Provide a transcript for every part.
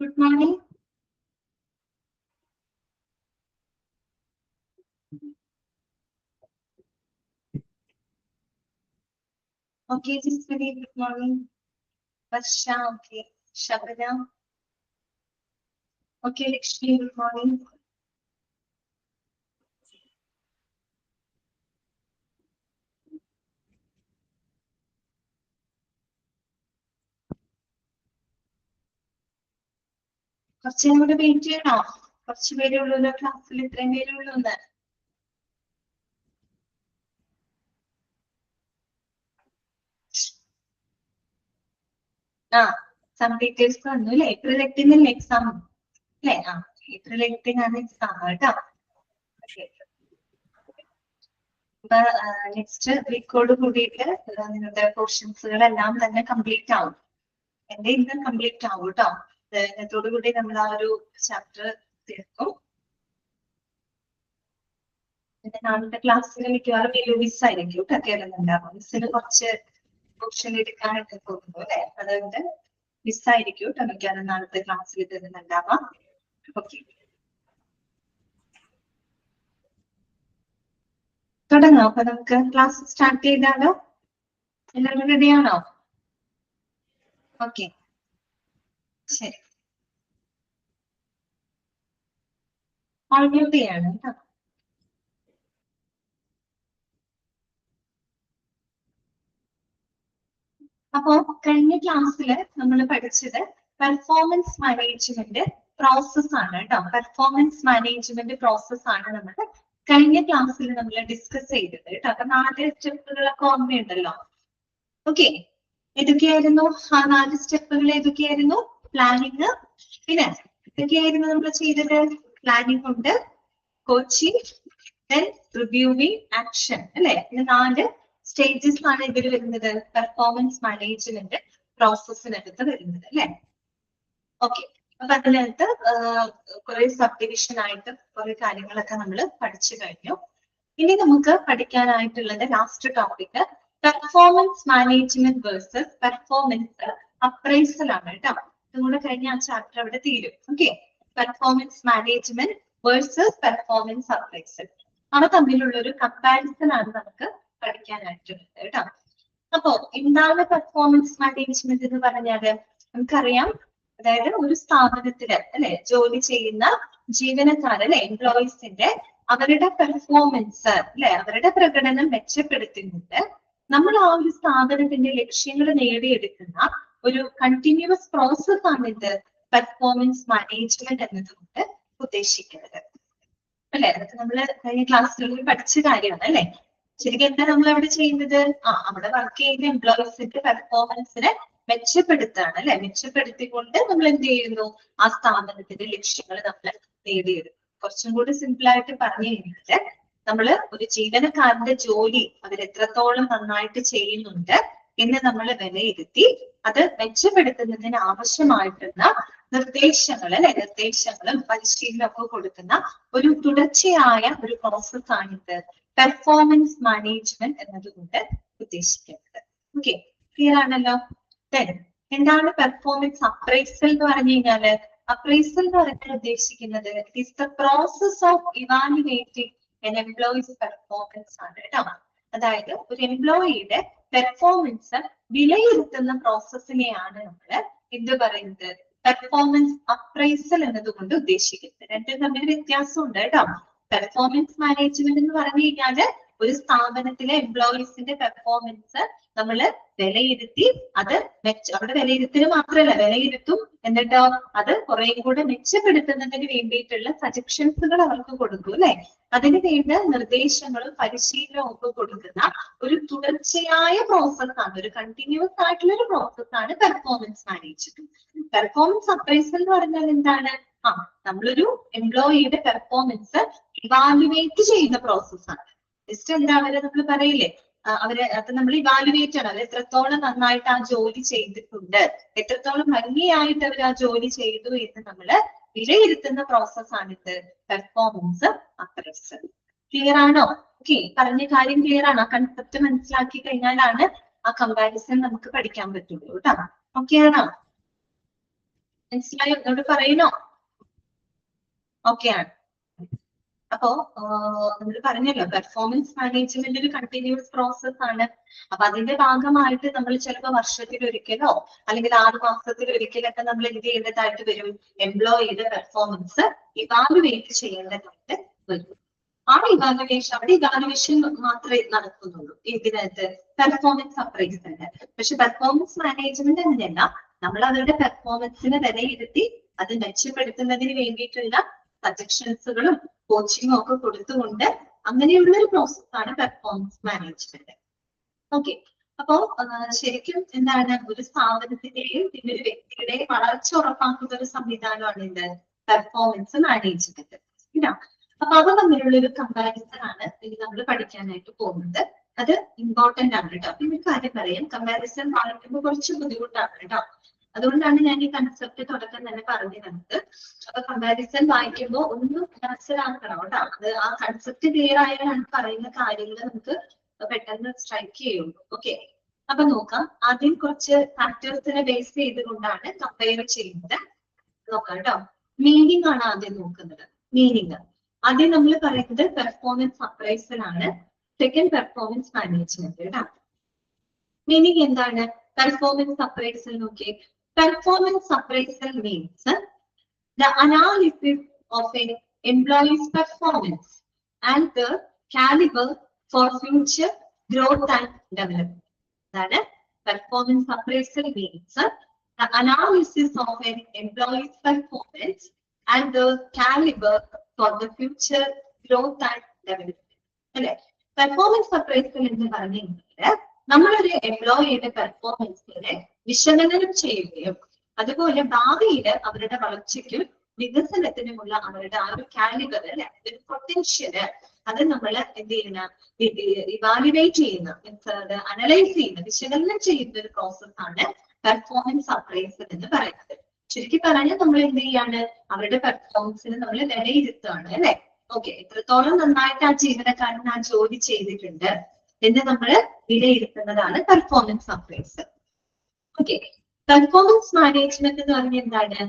Good morning. Okay, just very good morning. Varsha, okay. Shabana. Okay, Lakshmi, good morning. കുറച്ചും കൂടെ wait ചെയ്യണോ? കുറച്ച് പേരേ ഉള്ളൂ ക്ലാസ്സിൽ, ഇത്രയും പേരേ ഉള്ളൂ എന്ന്. സം ഡീറ്റെയിൽസ് തന്നു അല്ലേ? ഏപ്രിൽ 8 എക്സാം അല്ലേ? ഏപ്രിൽ 8 എക്സാം കേട്ടോ. അപ്പൊ നെക്സ്റ്റ് വീക്കോട് കൂടിയിട്ട് നിങ്ങളുടെ പോർഷൻസുകളെല്ലാം തന്നെ കംപ്ലീറ്റ് ആവും. എന്റെ ഇന്ന് കംപ്ലീറ്റ് ആവും കേട്ടോ. ഇന്നത്തോടു കൂടി നമ്മൾ ആ ഒരു ചാപ്റ്റർ തീർക്കും. പിന്നെ നാളത്തെ ക്ലാസ്സിൽ മിക്കവാറും മിസ് ആയിരിക്കും കേരളമുണ്ടാവും. മിസ്സിന് കുറച്ച് ഓപ്ഷൻ എടുക്കാനായിട്ട് തോന്നുന്നു അല്ലെ? അതുകൊണ്ട് മിസ്സായിരിക്കും കേട്ടോ മിക്കവാറും നാളത്തെ ക്ലാസ്സിൽ തരുന്നുണ്ടാവാം. ഓക്കെ, തുടങ്ങാം. അപ്പൊ നമുക്ക് ക്ലാസ് സ്റ്റാർട്ട് ചെയ്താലോ? എല്ലാവരും റെഡിയാണോ? ഓക്കെ, ശരി. ഓൾമ്യൂട്ട് ചെയ്യാണ് കേട്ടോ. അപ്പോ കഴിഞ്ഞ ക്ലാസ്സിൽ നമ്മൾ പഠിച്ചത് പെർഫോമൻസ് മാനേജ്മെന്റ് പ്രോസസ് ആണ് കേട്ടോ. പെർഫോമൻസ് മാനേജ്മെന്റ് പ്രോസസ് ആണ് നമ്മൾ കഴിഞ്ഞ ക്ലാസ്സിൽ നമ്മൾ ഡിസ്കസ് ചെയ്തത് കേട്ടോ. അപ്പൊ 4 സ്റ്റെപ്പുകളൊക്കെ ഓർമ്മയുണ്ടല്ലോ. ഓക്കെ, ഏതൊക്കെയായിരുന്നു ആ 4 സ്റ്റെപ്പുകൾ? ഏതൊക്കെയായിരുന്നു? പ്ലാനിങ്, പിന്നെ എന്തൊക്കെയായിരുന്നു നമ്മൾ ചെയ്തത്? പ്ലാനിങ് ഉണ്ട്, കോച്ചിങ്, ദെൻ റിവ്യൂവിംഗ്, ആക്ഷൻ അല്ലെ? ഇത് 4 സ്റ്റേജസ് ആണ് ഇതിൽ വരുന്നത്, പെർഫോമൻസ് മാനേജ്മെന്റ് പ്രോസസ്സിനകത്ത് വരുന്നത് അല്ലെ? ഓക്കെ, അപ്പൊ അതിനകത്ത് കുറെ സബ് ഡിവിഷൻ ആയിട്ട് കുറെ കാര്യങ്ങളൊക്കെ നമ്മൾ പഠിച്ചു കഴിഞ്ഞു. ഇനി നമുക്ക് പഠിക്കാനായിട്ടുള്ളത് last topic performance management versus performance appraisal ആണ് കേട്ടോ. ഇതുകൂടെ കഴിഞ്ഞ ആ ചാപ്റ്റർ അവിടെ തീരും. Okay, performance management versus performance appraisal അവ തമ്മിലുള്ള ഒരു കമ്പാരിസൺ ആണ് നമുക്ക് പഠിക്കാനായിട്ടുള്ളത് കേട്ടോ. അപ്പോ എന്താണ് പെർഫോമൻസ് മാനേജ്മെന്റ് എന്ന് പറഞ്ഞാല്? നമുക്കറിയാം, അതായത് ഒരു സ്ഥാപനത്തില് അല്ലെ ജോലി ചെയ്യുന്ന ജീവനക്കാർ അല്ലെ, എംപ്ലോയീസിന്റെ അവരുടെ പെർഫോമൻസ് അല്ലെ, അവരുടെ പ്രകടനം മെച്ചപ്പെടുത്തുന്നുണ്ട് നമ്മൾ ആ ഒരു സ്ഥാപനത്തിന്റെ ലക്ഷ്യങ്ങൾ നേടിയെടുക്കുന്ന ഒരു കണ്ടിന്യൂസ് പ്രോസസ് ആണ് ഇത് പെർഫോമൻസ് മാനേജ്മെന്റ് എന്നതുകൊണ്ട് ഉദ്ദേശിക്കുന്നത് അല്ലെ? അതൊക്കെ നമ്മള് കഴിഞ്ഞ ക്ലാസ്സുകളിൽ പഠിച്ച കാര്യമാണ് അല്ലെ? ശരിക്കും എന്താ നമ്മൾ അവിടെ ചെയ്യുന്നത്? അവിടെ വർക്ക് ചെയ്യുന്ന എംപ്ലോയീസിന്റെ പെർഫോമൻസിനെ മെച്ചപ്പെടുത്താണ് അല്ലെ? മെച്ചപ്പെടുത്തിക്കൊണ്ട് നമ്മൾ എന്ത് ചെയ്യുന്നു? ആ സ്ഥാപനത്തിന്റെ ലക്ഷ്യങ്ങൾ നമ്മൾ നേടിയെടുക്കും. കുറച്ചും കൂടി സിമ്പിൾ ആയിട്ട് പറഞ്ഞു കഴിഞ്ഞാൽ നമ്മള് ഒരു ജീവനക്കാരന്റെ ജോലി അവരെത്രത്തോളം നന്നായിട്ട് ചെയ്യുന്നുണ്ട് എന്ന് നമ്മൾ വിലയിരുത്തി അത് മെച്ചപ്പെടുത്തുന്നതിന് ആവശ്യമായിട്ടുള്ള നിർദ്ദേശങ്ങൾ അല്ലെ, നിർദ്ദേശങ്ങളും പരിശീലനമൊക്കെ കൊടുക്കുന്ന ഒരു തുടർച്ചയായ ഒരു പ്രോസസ് ആണിത് പെർഫോമൻസ് മാനേജ്മെന്റ് എന്നതുകൊണ്ട് ഉദ്ദേശിക്കുന്നത്. ഓക്കെ, ക്ലിയർ ആണല്ലോ? എന്താണ് പെർഫോമൻസ് അപ്രൈസൽ എന്ന് പറഞ്ഞു കഴിഞ്ഞാല്? അപ്രൈസൽ എന്ന് പറഞ്ഞാൽ ഉദ്ദേശിക്കുന്നത് it is the process of evaluating N employees performance ആണ് കേട്ടോ. അതായത് ഒരു എംപ്ലോയിയുടെ പെർഫോമൻസ് വിലയിരുത്തുന്ന പ്രോസസ്സിനെയാണ് നമ്മൾ എന്ത് പറയുന്നത്? പെർഫോമൻസ് അപ്രൈസൽ എന്നതുകൊണ്ട് ഉദ്ദേശിക്കുന്നത്. രണ്ടും തമ്മിൽ വ്യത്യാസമുണ്ട് കേട്ടോ. പെർഫോമൻസ് മാനേജ്മെന്റ് എന്ന് പറഞ്ഞു കഴിഞ്ഞാല് ഒരു സ്ഥാപനത്തിലെ എംപ്ലോയീസിന്റെ പെർഫോമൻസ് നമ്മൾ വിലയിരുത്തി അത് അവിടെ വിലയിരുത്തൽ മാത്രമല്ല, വിലയിരുത്തും എന്നിട്ടോ അത് കുറെ കൂടെ മെച്ചപ്പെടുത്തുന്നതിന് വേണ്ടിയിട്ടുള്ള സജഷൻസുകൾ അവർക്ക് കൊടുക്കും അല്ലെ? അതിന് വേണ്ട നിർദ്ദേശങ്ങളും പരിശീലനവും ഒക്കെ കൊടുക്കുന്ന ഒരു തുടർച്ചയായ പ്രോസസ്സാണ്, ഒരു കണ്ടിന്യൂസ് ആയിട്ടുള്ള ഒരു പ്രോസസ്സാണ് പെർഫോമൻസ് മാനേജ്മെന്റ്. പെർഫോമൻസ് അപ്രൈസൽ എന്ന് പറഞ്ഞാൽ എന്താണ്? നമ്മളൊരു എംപ്ലോയിയുടെ പെർഫോമൻസ് ഇവാലുവേറ്റ് ചെയ്യുന്ന പ്രോസസ്സാണ്. ജസ്റ്റ് എന്താ അവരെ നമ്മൾ പറയില്ലേ, അവരെ അത് നമ്മൾ ഇവാലുവേറ്റ് ആണ്. അവർ എത്രത്തോളം നന്നായിട്ട് ആ ജോലി ചെയ്തിട്ടുണ്ട്, എത്രത്തോളം ഭംഗിയായിട്ട് അവർ ആ ജോലി ചെയ്തു എന്ന് നമ്മൾ വിലയിരുത്തുന്ന പ്രോസസ്സാണിത് പെർഫോമൻസ് അപ്രൈസൽ. ക്ലിയർ ആണോ? ഓക്കെ, പറഞ്ഞ കാര്യം ക്ലിയർ ആണോ? കൺസെപ്റ്റ് മനസ്സിലാക്കി കഴിഞ്ഞാലാണ് ആ കമ്പാരിസൺ നമുക്ക് പഠിക്കാൻ പറ്റുള്ളൂ കേട്ടോ. ഓക്കെ ആണോ? മനസ്സിലായോ? എന്നോട് പറയണോ? ഓക്കെ ആണ്. അപ്പോ നമ്മൾ പറഞ്ഞല്ലോ പെർഫോമൻസ് മാനേജ്മെന്റ് ഒരു കണ്ടിന്യൂസ് പ്രോസസ് ആണ്. അപ്പൊ അതിന്റെ ഭാഗമായിട്ട് നമ്മൾ ചിലപ്പോൾ വർഷത്തിൽ ഒരിക്കലോ അല്ലെങ്കിൽ 6 മാസത്തിൽ ഒരിക്കലൊക്കെ നമ്മൾ എന്ത് ചെയ്യേണ്ടതായിട്ട് വരും? എംപ്ലോയിയുടെ പെർഫോമൻസ് ഇവാലുവേറ്റ് ചെയ്യേണ്ടതായിട്ട് വരും. ആ ഇവാലുവേഷൻ, അവിടെ ഇവാലുവേഷൻ മാത്രമേ നടക്കുന്നുള്ളൂ ഇതിനകത്ത് പെർഫോമൻസ് അപ്രൈസലിന്. പക്ഷെ പെർഫോമൻസ് മാനേജ്മെന്റ് അങ്ങനെയല്ല, നമ്മൾ അവരുടെ പെർഫോമൻസിനെ വിലയിരുത്തി അത് മെച്ചപ്പെടുത്തുന്നതിന് വേണ്ടിയിട്ടുള്ള സജഷൻസുകളും കോച്ചിങ്ങും ഒക്കെ കൊടുത്തുകൊണ്ട് അങ്ങനെയുള്ള ഒരു പ്രോസസ്സാണ് പെർഫോമൻസ് മാനേജ്മെന്റ്. ഓക്കെ, അപ്പോ ശരിക്കും എന്താണ് ഒരു സ്ഥാപനത്തിന്റെയും പിന്നെ ഒരു വ്യക്തിയുടെയും വളർച്ച ഉറപ്പാക്കുന്ന ഒരു സംവിധാനമാണ് ഇത് പെർഫോമൻസ് മാനേജ്മെന്റ്. അപ്പൊ അവ തമ്മിലുള്ള ഒരു കമ്പാരിസൺ ആണ് ഇനി നമ്മൾ പഠിക്കാനായിട്ട് പോകുന്നത്. അത് ഇമ്പോർട്ടന്റ് ആണ് കേട്ടോ. പിന്നെ ഒരു കാര്യം പറയാം, കമ്പാരിസൺ വായിക്കുമ്പോൾ കുറച്ച് ബുദ്ധിമുട്ടാണ് കേട്ടോ. അതുകൊണ്ടാണ് ഞാൻ ഈ കൺസെപ്റ്റ് തുടക്കം തന്നെ പറഞ്ഞു തന്നത്. അപ്പൊ കമ്പാരിസൺ വായിക്കുമ്പോൾ ഒന്ന് മനസ്സിലാക്കണം കേട്ടോ. അത് ആ കൺസെപ്റ്റ് ക്ലിയർ ആയാലാണ് പറയുന്ന കാര്യങ്ങൾ നമുക്ക് പെട്ടെന്ന് സ്ട്രൈക്ക് ചെയ്യുള്ളൂ. ഓക്കെ, അപ്പൊ നോക്കാം. ആദ്യം കുറച്ച് ഫാക്ടേഴ്സിനെ ബേസ് ചെയ്തുകൊണ്ടാണ് കമ്പയർ ചെയ്യുന്നത്. നോക്കാം കേട്ടോ. മീനിങ് ആണ് ആദ്യം നോക്കുന്നത്. മീനിങ് ആദ്യം നമ്മൾ പറയുന്നത് പെർഫോമൻസ് അപ്രൈസൽ ആണ്. സെക്കൻഡ് പെർഫോമൻസ് മാനേജ്മെന്റ് കേട്ടോ. മീനിങ് എന്താണ് പെർഫോമൻസ് അപ്രൈസൽ? നോക്കിയേ, performance appraisal means the analysis of an employee's performance and the caliber for future growth and development. That is, performance appraisal means the analysis of an employee's performance and the caliber for the future growth and development. Okay, performance appraisal എന്ന് പറഞ്ഞിട്ടുണ്ടെങ്കിൽ നമ്മളൊരു എംപ്ലോയിയുടെ പെർഫോമൻസിനെ വിശകലനം ചെയ്യുകയും അതുപോലെ ഭാവിയിൽ അവരുടെ വളർച്ചയ്ക്കും വികസനത്തിനുമുള്ള അവരുടെ ആ ഒരു കാലിബർ അല്ലെ, ഒരു പൊട്ടൻഷ്യല് അത് നമ്മൾ എന്ത് ചെയ്യുന്ന ഇവാലുവേറ്റ് ചെയ്യുന്ന, അനലൈസ് ചെയ്യുന്ന, വിശകലനം ചെയ്യുന്ന ഒരു പ്രോസസ്സാണ് പെർഫോമൻസ് അപ്രൈസൽ എന്ന് പറയുന്നത്. ശരിക്കും പറഞ്ഞാൽ നമ്മൾ എന്ത് ചെയ്യാണ്? അവരുടെ പെർഫോമൻസിന് നമ്മൾ വിലയിരുത്തുകയാണ് അല്ലെ. ഓക്കെ, എത്രത്തോളം നന്നായിട്ട് ആ ജീവനക്കാരൻ ആ ജോലി ചെയ്തിട്ടുണ്ട് എന്ന് നമ്മൾ വിലയിരുത്തുന്നതാണ് performance appraisal. Okay, performance management എന്ന് പറഞ്ഞാൽ എന്താണ്?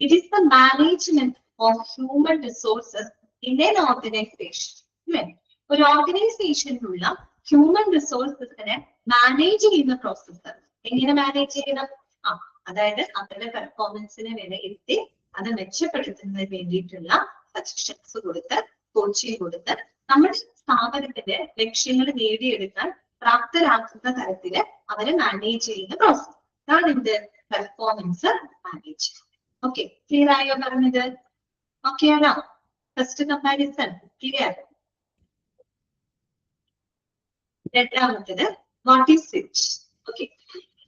It is the management of human resources in an organization. ഒരു ഓർഗനൈസേഷനിലുള്ള ഹ്യൂമൻ റിസോഴ്സസിനെ മാനേജ് ചെയ്യുന്ന പ്രോസസ്സ്. എങ്ങനെ മാനേജ് ചെയ്യണം? അതായത് അവരുടെ പെർഫോമൻസിനെ വിലയിരുത്തി അത് മെച്ചപ്പെടുത്തുന്നതിന് വേണ്ടിയിട്ടുള്ള സജഷൻസ് കൊടുത്ത്, കോച്ചിങ് കൊടുത്ത് നമ്മുടെ സ്ഥാപനത്തിന്റെ ലക്ഷ്യങ്ങൾ നേടിയെടുക്കാൻ പ്രാപ്തരാക്കുന്ന തരത്തില് അവരെ മാനേജ് ചെയ്യുന്ന പ്രോസസ്. അതാണ് എന്ത്? Performance management. ഓക്കെ, ക്ലിയർ ആയോ പറഞ്ഞത്? ഓക്കെ ആണോ? First comparison clear. രണ്ടാമത്തത് വാട്ട് ഈസ് ഇറ്റ്? ഓക്കെ,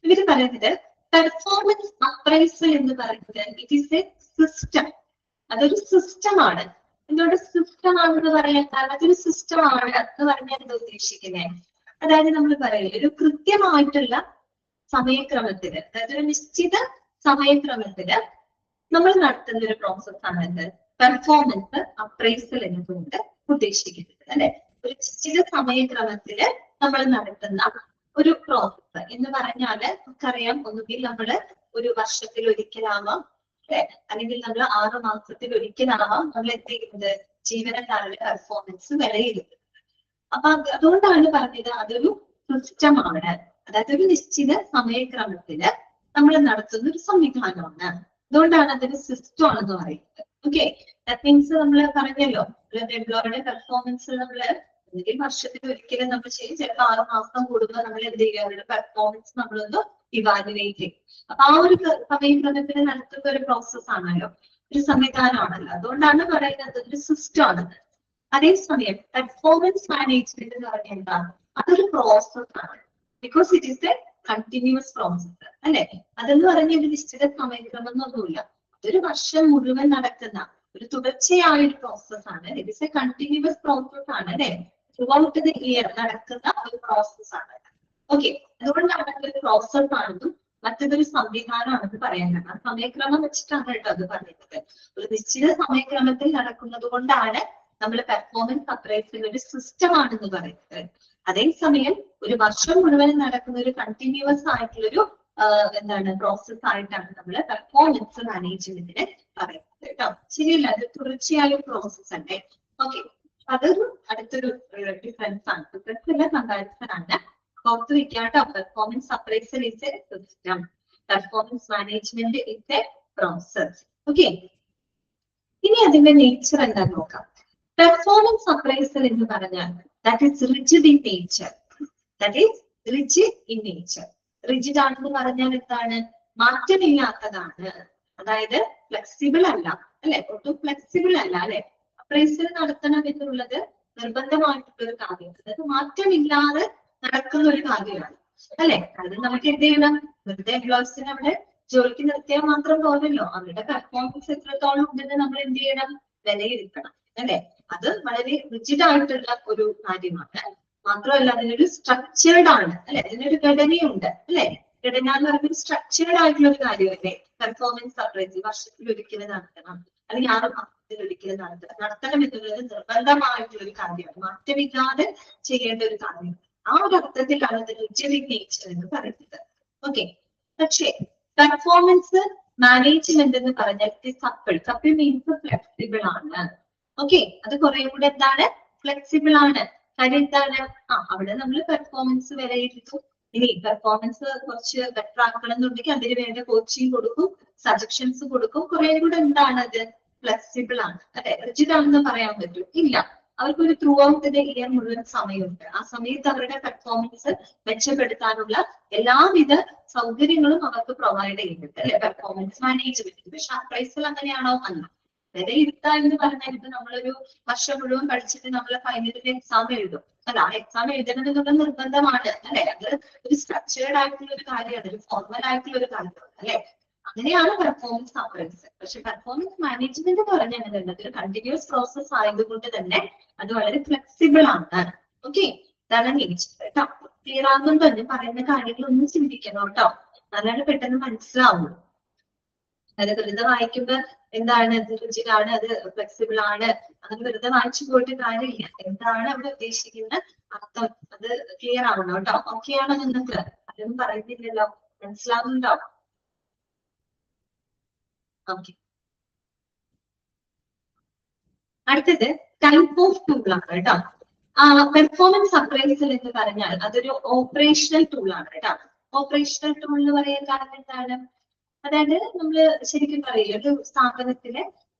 ഇവര് പറയുന്നത് പെർഫോമൻസ് അപ്രൈസൽ എന്ന് പറയുന്നത് ഇറ്റ് ഈസ് എ സിസ്റ്റം. അതൊരു സിസ്റ്റമാണ്. എന്തുകൊണ്ട് സിസ്റ്റം ആണെന്ന് പറയാൻ കാരണം അതൊരു സിസ്റ്റം ആണ് എന്ന് പറഞ്ഞാൽ എന്താ ഉദ്ദേശിക്കുന്നത്? അതായത് നമ്മൾ പറയില്ല, ഒരു കൃത്യമായിട്ടുള്ള സമയക്രമത്തില്, അതായത് ഒരു നിശ്ചിത സമയക്രമത്തില് നമ്മൾ നടത്തുന്ന ഒരു പ്രോസസ് ആണ് എന്ത്? പെർഫോമൻസ് അപ്രൈസൽ എന്നതുകൊണ്ട് ഉദ്ദേശിക്കുന്നത് അല്ലെ. ഒരു നിശ്ചിത സമയക്രമത്തില് നമ്മൾ നടത്തുന്ന ഒരു പ്രോസസ് എന്ന് പറഞ്ഞാല് നമുക്കറിയാം, ഒന്നുകിൽ നമ്മള് ഒരു വർഷത്തിൽ ഒരിക്കലാവാം അല്ലെ, അല്ലെങ്കിൽ നമ്മൾ 6 മാസത്തിൽ ഒരിക്കലാവാം നമ്മൾ എന്ത് ചെയ്യുന്നത്? ജീവനക്കാരുടെ പെർഫോമൻസ് വിലയിരുത്തുന്നത്. അപ്പൊ അതുകൊണ്ടാണ് പറഞ്ഞത് അതൊരു സിസ്റ്റമാണ്. അതായത് ഒരു നിശ്ചിത സമയക്രമത്തില് നമ്മൾ നടത്തുന്ന ഒരു സംവിധാനമാണ്. അതുകൊണ്ടാണ് അതൊരു സിസ്റ്റം ആണെന്ന് പറയുന്നത്. ഓക്കെ, ദാറ്റ് മീൻസ് നമ്മൾ പറഞ്ഞല്ലോ, എംപ്ലോയിയുടെ പെർഫോമൻസ് നമ്മള് ഒന്നുകിൽ വർഷത്തിൽ ഒരിക്കലും നമ്മൾ ചെയ്യും, ചിലപ്പോൾ 6 മാസം കൂടുമ്പോൾ നമ്മൾ എന്ത് ചെയ്യുക? അവരുടെ പെർഫോമൻസ് നമ്മളൊന്ന് ഇവാലുവേറ്റ് ചെയ്യും. അപ്പൊ ആ ഒരു സമയക്രമത്തിൽ നടത്തുന്ന ഒരു പ്രോസസ് ആണല്ലോ, ഒരു സംവിധാനമാണല്ലോ. അതുകൊണ്ടാണ് പറയുന്നത് ഒരു സിസ്റ്റം ആണെന്ന്. അതേസമയം പെർഫോമൻസ് മാനേജ്മെന്റ് എന്ന് പറഞ്ഞാൽ എന്താ? അതൊരു പ്രോസസ് ആണ്. Because it is A continuous process അല്ലെ. അതെന്ന് പറഞ്ഞ ഒരു നിശ്ചിത സമയക്രമം എന്നൊന്നുമില്ല. അതൊരു വർഷം മുഴുവൻ നടക്കുന്ന ഒരു തുടർച്ചയായ ഒരു പ്രോസസ് ആണ്. It is A continuous process ആണ് അല്ലെ. ത്രൂ ഔട്ട് ദ ഇയർ നടക്കുന്ന ഒരു പ്രോസസ് ആണ്. ഓക്കെ, അതുകൊണ്ടാണ് ഒരു പ്രോസസ് ആണെന്നും മറ്റൊരു സംവിധാനമാണെന്ന് പറയാൻ കാരണം സമയക്രമം വെച്ചിട്ടാണ് കേട്ടോ അത് പറയുന്നത്. ഒരു നിശ്ചിത സമയക്രമത്തിൽ നടക്കുന്നത് കൊണ്ടാണ് നമ്മൾ പെർഫോമൻസ് അപ്രൈസൽ ഒരു സിസ്റ്റം ആണെന്ന് പറയുന്നത്. അതേസമയം ഒരു വർഷം മുഴുവൻ നടക്കുന്ന ഒരു കണ്ടിന്യൂസ് ആയിട്ടുള്ളൊരു എന്താണ് പ്രോസസ് ആയിട്ടാണ് നമ്മൾ പെർഫോമൻസ് മാനേജ്മെന്റിനെ പറയുന്നത് കേട്ടോ. ശരിയല്ല, അത് തുടർച്ചയായ പ്രോസസ് അല്ലേ. ഓക്കെ, അതൊരു അടുത്തൊരു ഡിഫറൻസ് ആണ്. ഡിഫറൻസ് അല്ല, കമ്പാരിസൺ ആണ്. ഓർത്ത് വെക്കാട്ടോ. Performance appraisal is a system, performance management is a process. Okay, ഇനി അതിന്റെ നേച്ചർ എന്താ നോക്കാം. പെർഫോമൻസ് അപ്രൈസൽ എന്ന് പറഞ്ഞാൽ that is rigid in nature. That is rigid in nature. Rigid ആണെന്ന് പറഞ്ഞാൽ എന്താണ്? മാറ്റമില്ലാത്തതാണ്. അതായത് ഫ്ലെക്സിബിൾ അല്ല, അല്ലെ? ഒട്ടും ഫ്ലെക്സിബിൾ അല്ല, അല്ലെ? അപ്രൈസൽ നടത്തണം എന്നുള്ളത് നിർബന്ധമായിട്ടുള്ള ഒരു കാര്യം. അതായത് മാറ്റമില്ലാതെ നടക്കുന്ന ഒരു കാര്യമാണ്, അല്ലെ? അത് നമുക്ക് എന്ത് ചെയ്യണം? വെറുതെ എംപ്ലോയീസിനെ അവിടെ ജോലിക്ക് നിർത്തിയാൽ മാത്രം പോരല്ലോ. അവരുടെ പെർഫോമൻസ് എത്രത്തോളം ഉണ്ടെന്ന് നമ്മൾ എന്ത് ചെയ്യണം? വിലയിരുത്തണം, അല്ലെ? അത് വളരെ റിജിഡ് ആയിട്ടുള്ള ഒരു കാര്യമാണ്. മാത്രമല്ല അതിനൊരു സ്ട്രക്ചേർഡ് ആണ്, അല്ലെ? അതിനൊരു ഘടനയുണ്ട്, അല്ലെ? ഘടന എന്ന് പറയുമ്പോൾ സ്ട്രക്ചേർഡ് ആയിട്ടുള്ള ഒരു കാര്യമല്ലേ പെർഫോമൻസ് അപ്രൈസൽ. വർഷത്തിൽ ഒരിക്കലും നടത്തണം, അല്ലെങ്കിൽ 6 മാസത്തിൽ ഒരിക്കലും നടത്തണം എന്നുള്ളത് നിർബന്ധമായിട്ടുള്ള ഒരു കാര്യമാണ്. മാറ്റമില്ലാതെ ചെയ്യേണ്ട ഒരു കാര്യം. ആ ഒരു അർത്ഥത്തിലാണ് ഇത് റിജിഡ് നേച്ചർ എന്ന് പറയുന്നത്. ഓക്കെ, പക്ഷേ പെർഫോമൻസ് മാനേജ്മെന്റ് എന്ന് പറഞ്ഞാൽ കപ്പിൾ മീൻസ് ഫ്ലെക്സിബിൾ ആണ്. ഓക്കെ, അത് കുറെ കൂടെ എന്താണ്? ഫ്ലെക്സിബിൾ ആണ്. കാര്യം എന്താണ്? അവിടെ നമ്മൾ പെർഫോമൻസ് വിലയിരുത്തും. ഇനി പെർഫോമൻസ് കുറച്ച് ബെറ്റർ ആക്കണം എന്നുണ്ടെങ്കിൽ അതിന് വേണ്ട കോച്ചിങ് കൊടുക്കും, സജഷൻസ് കൊടുക്കും. കുറെ കൂടെ എന്താണ്? അത് ഫ്ലെക്സിബിൾ ആണ്, അല്ലെ? റിജിഡ് ആണെന്ന് പറയാൻ പറ്റും? ഇല്ല. അവർക്കൊരു ത്രൂ ഔട്ട് ദ ഇയർ മുഴുവൻ സമയമുണ്ട്. ആ സമയത്ത് അവരുടെ പെർഫോമൻസ് മെച്ചപ്പെടുത്താനുള്ള എല്ലാവിധ സൗകര്യങ്ങളും അവർക്ക് പ്രൊവൈഡ് ചെയ്യുന്നുണ്ട്, അല്ലെ? Performance management. പക്ഷെ അപ്രൈസൽ അങ്ങനെയാണോ? അല്ല. വിലയിരുത്തുക എന്ന് പറഞ്ഞാൽ ഇത് നമ്മളൊരു വർഷം മുഴുവൻ പഠിച്ചിട്ട് നമ്മൾ ഫൈനലിൽ എക്സാം എഴുതും, അല്ല? ആ എക്സാം എഴുതണം എന്നുള്ള നിർബന്ധമാണ്, അല്ലെ? അത് ഒരു സ്ട്രക്ചേർഡ് ആയിട്ടുള്ള ഒരു കാര്യമാണ്, ഒരു ഫോർമൽ ആയിട്ടുള്ള ഒരു കാര്യമാണ്, അല്ലെ? അങ്ങനെയാണ് പെർഫോമൻസ് അപ്രൈസൽ. പക്ഷെ പെർഫോമൻസ് മാനേജ്മെന്റ് പറഞ്ഞാൽ ഒരു കണ്ടിന്യൂസ് പ്രോസസ് ആയതുകൊണ്ട് തന്നെ അത് വളരെ ഫ്ലെക്സിബിൾ ആണ്. ഓക്കെ, ഇതാണ് നേച്ചർ കേട്ടോ. ക്ലിയർ ആകുന്നുണ്ടോ? ഞാൻ പറയുന്ന കാര്യങ്ങൾ ഒന്ന് ചിന്തിക്കണം കേട്ടോ, നല്ലോണം പെട്ടെന്ന് മനസ്സിലാവുള്ളൂ. അത് വെറുതെ വായിക്കുമ്പോ എന്താണ്? അത് റിജിഡാണ്, അത് ഫ്ലെക്സിബിൾ ആണ്, അങ്ങനെ വെറുതെ വായിച്ചു പോയിട്ട് കാര്യമില്ല. എന്താണ് അവിടെ ഉദ്ദേശിക്കുന്ന അർത്ഥം അത് ക്ലിയർ ആവണം കേട്ടോ. ഓക്കെ ആണോ നിങ്ങൾക്ക്? അതൊന്നും പറയുന്നില്ലല്ലോ, മനസ്സിലാവുന്നുണ്ടോ? ഓക്കെ, അടുത്തത് ടൈപ്പ് ഓഫ് ടൂൾ ആണ് കേട്ടോ. പെർഫോമൻസ് അപ്രൈസൽ എന്ന് പറഞ്ഞാൽ അതൊരു ഓപ്പറേഷണൽ ടൂൾ ആണ് കേട്ടോ. ഓപ്പറേഷണൽ ടൂൾ എന്ന് പറയാൻ കാരണം എന്താണ്? അതായത് നമ്മള് ശരിക്കും പറയില്ല, ഒരു സ്ഥാപനത്തിലെ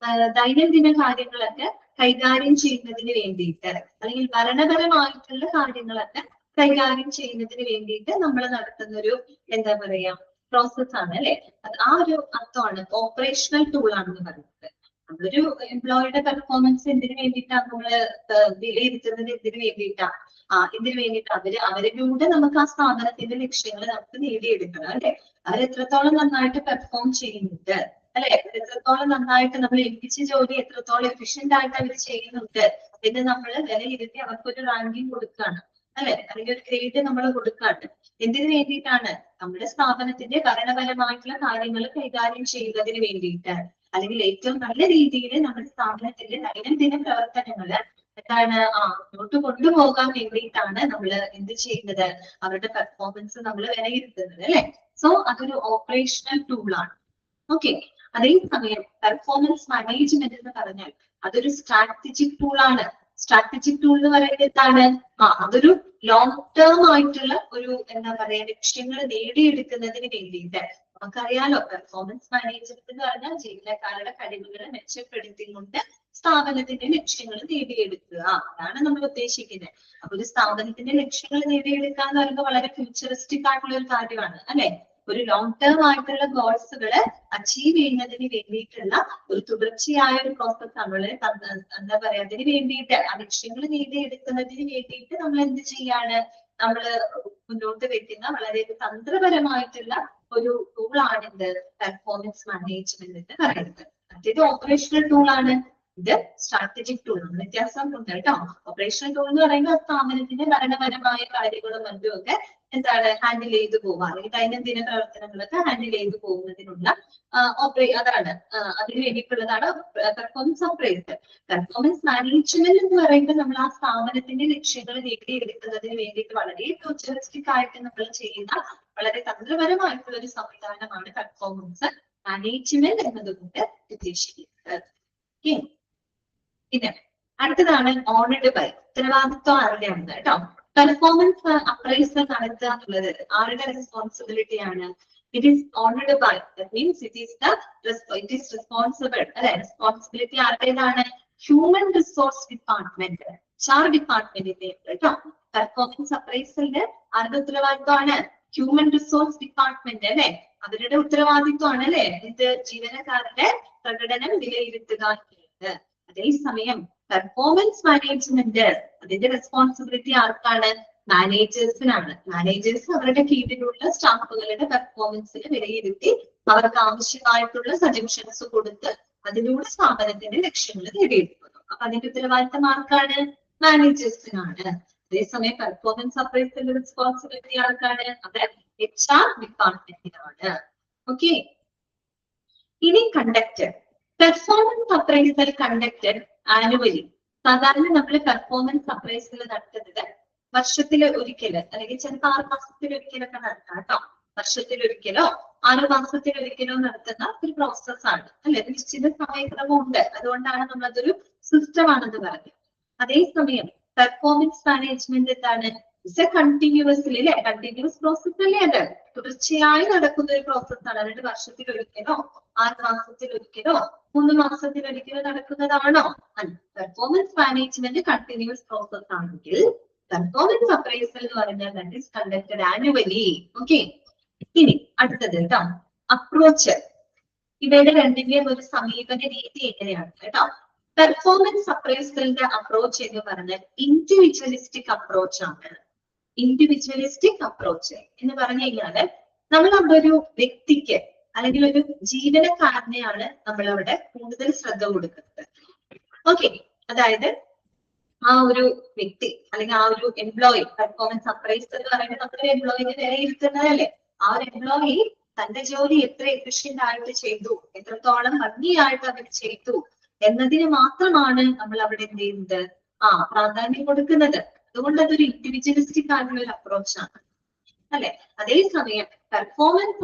ദൈനംദിന കാര്യങ്ങളൊക്കെ കൈകാര്യം ചെയ്യുന്നതിന് വേണ്ടിയിട്ട്, അല്ലെങ്കിൽ ഭരണപരമായിട്ടുള്ള കാര്യങ്ങളൊക്കെ കൈകാര്യം ചെയ്യുന്നതിന് വേണ്ടിയിട്ട് നമ്മൾ നടത്തുന്ന ഒരു എന്താ പറയാ പ്രോസസ് ആണ്, അല്ലെ? ആ ഒരു അർത്ഥമാണ് ഓപ്പറേഷണൽ ടൂൾ ആണെന്ന് പറയുന്നത്. നമ്മളൊരു എംപ്ലോയിയുടെ പെർഫോമൻസ് എന്തിനു വേണ്ടിയിട്ടാണ് നമ്മള് വിലയിരുത്തുന്നത്? എന്തിനു വേണ്ടിയിട്ടാ? ഇതിനു വേണ്ടിയിട്ട് അവരിലൂടെ നമുക്ക് ആ സ്ഥാപനത്തിന്റെ ലക്ഷ്യങ്ങൾ നമുക്ക് നേടിയെടുക്കണം, അല്ലെ? അവരെത്രത്തോളം നന്നായിട്ട് പെർഫോം ചെയ്യുന്നുണ്ട്, അല്ലെ? എത്രത്തോളം നന്നായിട്ട് നമ്മൾ ഏൽപ്പിച്ച ജോലി എത്രത്തോളം എഫിഷ്യന്റ് ആയിട്ട് അവർ ചെയ്യുന്നുണ്ട് എന്ന് നമ്മൾ വിലയിരുത്തി അവർക്കൊരു റാങ്കിങ് കൊടുക്കുകയാണ്, അല്ലെ? അല്ലെങ്കിൽ ഒരു ഗ്രേഡ് നമ്മൾ കൊടുക്കുകയാണ്. എന്തിനു വേണ്ടിയിട്ടാണ്? നമ്മുടെ സ്ഥാപനത്തിന്റെ ഭരണപരമായിട്ടുള്ള കാര്യങ്ങൾ കൈകാര്യം ചെയ്യുന്നതിന് വേണ്ടിയിട്ട്, അല്ലെങ്കിൽ ഏറ്റവും നല്ല രീതിയിൽ നമ്മുടെ സ്ഥാപനത്തിന്റെ ദൈനംദിന പ്രവർത്തനങ്ങള് എന്താണ് മുന്നോട്ട് കൊണ്ടുപോകാൻ വേണ്ടിയിട്ടാണ് നമ്മൾ എന്ത് ചെയ്യുന്നത്? അവരുടെ പെർഫോമൻസ് നമ്മൾ വിലയിരുത്തുന്നത്, അല്ലെ? സോ അതൊരു ഓപ്പറേഷണൽ ടൂൾ ആണ്. ഓക്കെ, അതേസമയം പെർഫോമൻസ് മാനേജ്മെന്റ് എന്ന് പറഞ്ഞാൽ അതൊരു സ്ട്രാറ്റജിക് ടൂൾ ആണ്. സ്ട്രാറ്റജിക് ടൂൾ എന്ന് പറയുന്നത് എന്താണ്? അതൊരു ലോങ് ടേം ആയിട്ടുള്ള ഒരു എന്താ പറയാ ലക്ഷ്യങ്ങൾ നേടിയെടുക്കുന്നതിന് വേണ്ടിയിട്ട്. നമുക്കറിയാലോ, പെർഫോമൻസ് മാനേജ്മെന്റ് എന്ന് പറഞ്ഞാൽ ജീവനക്കാരുടെ കഴിവുകളെ മെച്ചപ്പെടുത്തിക്കൊണ്ട് സ്ഥാപനത്തിന്റെ ലക്ഷ്യങ്ങൾ നേടിയെടുക്കുക, അതാണ് നമ്മൾ ഉദ്ദേശിക്കുന്നത്. അപ്പൊ ഒരു സ്ഥാപനത്തിന്റെ ലക്ഷ്യങ്ങൾ നേടിയെടുക്കുക എന്ന് പറയുമ്പോൾ വളരെ ഫ്യൂച്ചറിസ്റ്റിക് ആയിട്ടുള്ള ഒരു കാര്യമാണ്, അല്ലെ? ഒരു ലോങ് ടേം ആയിട്ടുള്ള ഗോൾസുകള് അച്ചീവ് ചെയ്യുന്നതിന് വേണ്ടിയിട്ടുള്ള ഒരു തുടർച്ചയായ ഒരു പ്രോസസ് നമ്മള് എന്താ പറയാ അതിന് വേണ്ടിയിട്ട് ആ ലക്ഷ്യങ്ങൾ നേടിയെടുക്കുന്നതിന് വേണ്ടിയിട്ട് നമ്മൾ എന്ത് ചെയ്യാണ്? നമ്മള് മുന്നോട്ട് വെക്കുന്ന വളരെ തന്ത്രപരമായിട്ടുള്ള ഒരു ടൂളാണ് ഇത് പെർഫോമൻസ് മാനേജ്മെന്റ് എന്ന് പറയുന്നത്. മറ്റേത് ഓപ്പറേഷണൽ ടൂൾ ആണ്, ഇത് സ്ട്രാറ്റജിക് ടൂൾ ആണ്. വ്യത്യാസം ഉണ്ട് കേട്ടോ. ഓപ്പറേഷണൽ ടൂൾ എന്ന് പറയുമ്പോൾ സ്ഥാപനത്തിന്റെ ഭരണപരമായ കാര്യങ്ങളും മറ്റും ഒക്കെ എന്താണ് ഹാൻഡിൽ ചെയ്തു പോവുക, അല്ലെങ്കിൽ ദൈനംദിന പ്രവർത്തനങ്ങളൊക്കെ ഹാൻഡിൽ ചെയ്തു പോകുന്നതിനുള്ള അതാണ് അതിന് വേണ്ടിയിട്ടുള്ളതാണ് പെർഫോമൻസ് അപ്രൈസൽ. പെർഫോമൻസ് മാനേജ്മെന്റ് എന്ന് പറയുമ്പോൾ നമ്മൾ ആ സ്ഥാപനത്തിന്റെ ലക്ഷ്യങ്ങൾ നേടിയെടുക്കുന്നതിന് വേണ്ടിയിട്ട് വളരെ ഫ്യൂച്ചറിസ്റ്റിക് ആയിട്ട് നമ്മൾ ചെയ്യുന്ന വളരെ തന്ത്രപരമായിട്ടുള്ള ഒരു സംവിധാനമാണ് പെർഫോമൻസ് മാനേജ്മെന്റ് എന്നതുകൊണ്ട് ഉദ്ദേശിക്കുന്നത്. ഓക്കെ, പിന്നെ അടുത്തതാണ് ഓണഡ് ബൈ. ഉത്തരവാദിത്വം ആരുടെയാണ് കേട്ടോ. പെർഫോമൻസ് അപ്രൈസൽ നടത്തുക എന്നുള്ളത് ആരുടെ റെസ്പോൺസിബിലിറ്റിയാണ്? It is owned by. That means it is responsible അല്ലെ. റെസ്പോൺസിബിലിറ്റി ആരുടേതാണ്? ഹ്യൂമൻ റിസോഴ്സ് ഡിപ്പാർട്ട്മെന്റ്, HR ഡിപ്പാർട്ട്മെന്റിന്റെ കേട്ടോ. പെർഫോമൻസ് അപ്രൈസലിന്റെ ആരുടെ ഉത്തരവാദിത്വമാണ്? ഹ്യൂമൻ റിസോഴ്സ് ഡിപ്പാർട്ട്മെന്റ് അല്ലെ. അവരുടെ ഉത്തരവാദിത്വമാണ് അല്ലെ ഇത് ജീവനക്കാരുടെ പ്രകടനം വിലയിരുത്തുക എന്നുള്ളത്. അതേസമയം പെർഫോമൻസ് മാനേജ്മെന്റ് അതിന്റെ റെസ്പോൺസിബിലിറ്റി ആർക്കാണ്? മാനേജേഴ്സിനാണ്. മാനേജേഴ്സ് അവരുടെ കീഴിലുള്ള സ്റ്റാഫുകളുടെ പെർഫോമൻസിനെ വിലയിരുത്തി അവർക്ക് ആവശ്യമായിട്ടുള്ള സജഷൻസ് കൊടുത്ത് അതിലൂടെ സ്ഥാപനത്തിന്റെ ലക്ഷ്യങ്ങൾ നേടിയെടുക്കുന്നു. അപ്പൊ അതിന്റെ ഉത്തരവാദിത്തം ആർക്കാണ്? മാനേജേഴ്സിനാണ്. അതേസമയം പെർഫോമൻസ് അപ്രൈസലിന്റെ റെസ്പോൺസിബിലിറ്റി ആർക്കാണ്? അത് HR ഡിപ്പാർട്ട്മെന്റിനാണ്. ഓക്കെ, ഇനി conductor. Performance appraisal conducted annually. സാധാരണ നമ്മൾ പെർഫോമൻസ് അപ്രൈസൽ നടത്തുന്നത് വർഷത്തിൽ ഒരിക്കല് അല്ലെങ്കിൽ ചിലപ്പോൾ 6 മാസത്തിൽ ഒരിക്കലൊക്കെ നടത്താം കേട്ടോ. വർഷത്തിൽ ഒരിക്കലോ 6 മാസത്തിൽ ഒരിക്കലോ നടത്തുന്ന ഒരു പ്രോസസ്സാണ് അല്ലെ. നിശ്ചിത സമയക്രമം ഉണ്ട്, അതുകൊണ്ടാണ് നമ്മൾ അതൊരു സിസ്റ്റമാണെന്ന് പറഞ്ഞത്. അതേസമയം പെർഫോമൻസ് മാനേജ്മെന്റ് എന്താണ്? കണ്ടിന്യൂസ്ലി അല്ലെ, കണ്ടിന്യൂസ് പ്രോസസ് അല്ലേ. അത് തുടർച്ചയായി നടക്കുന്ന ഒരു പ്രോസസ്സാണ്. അതായത് വർഷത്തിൽ ഒരിക്കലോ 6 മാസത്തിൽ ഒരിക്കലോ 3 മാസത്തിൽ ഒരിക്കലോ നടക്കുന്നതാണോ? അല്ല. പെർഫോമൻസ് മാനേജ്മെന്റ് കണ്ടിന്യൂസ് പ്രോസസ് ആണെങ്കിൽ പെർഫോമൻസ് അപ്രൈസൽ എന്ന് പറഞ്ഞാൽ that is conducted annually. Okay, ഇനി അടുത്തത് കേട്ടോ അപ്രോച്ച്. ഇവയുടെ രണ്ടിന്റെയും ഒരു സമീപന രീതി എങ്ങനെയാണ് കേട്ടോ. പെർഫോമൻസ് അപ്രൈസലിന്റെ അപ്രോച്ച് എന്ന് പറഞ്ഞാൽ ഇൻഡിവിജ്വലിസ്റ്റിക് അപ്രോച്ച് ആണ്. ഇൻഡിവിജ്വലിസ്റ്റിക് അപ്രോച്ച് എന്ന് പറഞ്ഞു കഴിഞ്ഞാല് നമ്മൾ അവിടെ ഒരു വ്യക്തിക്ക് അല്ലെങ്കിൽ ഒരു ജീവനക്കാരനെയാണ് നമ്മൾ അവിടെ കൂടുതൽ ശ്രദ്ധ കൊടുക്കുന്നത്. ഓക്കെ, അതായത് ആ ഒരു വ്യക്തി അല്ലെങ്കിൽ ആ ഒരു എംപ്ലോയി, പെർഫോമൻസ് അപ്രൈസൽ എന്ന് പറയുന്നത് നമ്മളൊരു എംപ്ലോയിനെ വിലയിരുത്തുന്നതല്ലേ. ആ ഒരു എംപ്ലോയി തന്റെ ജോലി എത്ര എഫിഷ്യന്റ് ആയിട്ട് ചെയ്തു, എത്രത്തോളം ഭംഗിയായിട്ട് അവർ ചെയ്തു എന്നതിന് മാത്രമാണ് നമ്മൾ അവിടെ എന്ത് ചെയ്യുന്നത്? പ്രാധാന്യം കൊടുക്കുന്നത്. അതുകൊണ്ട് അതൊരു ഇൻഡിവിജ്വലിസ്റ്റിക് ആയിട്ടുള്ള ഒരു അപ്രോച്ചാണ് അല്ലെ. അതേസമയം പെർഫോമൻസ്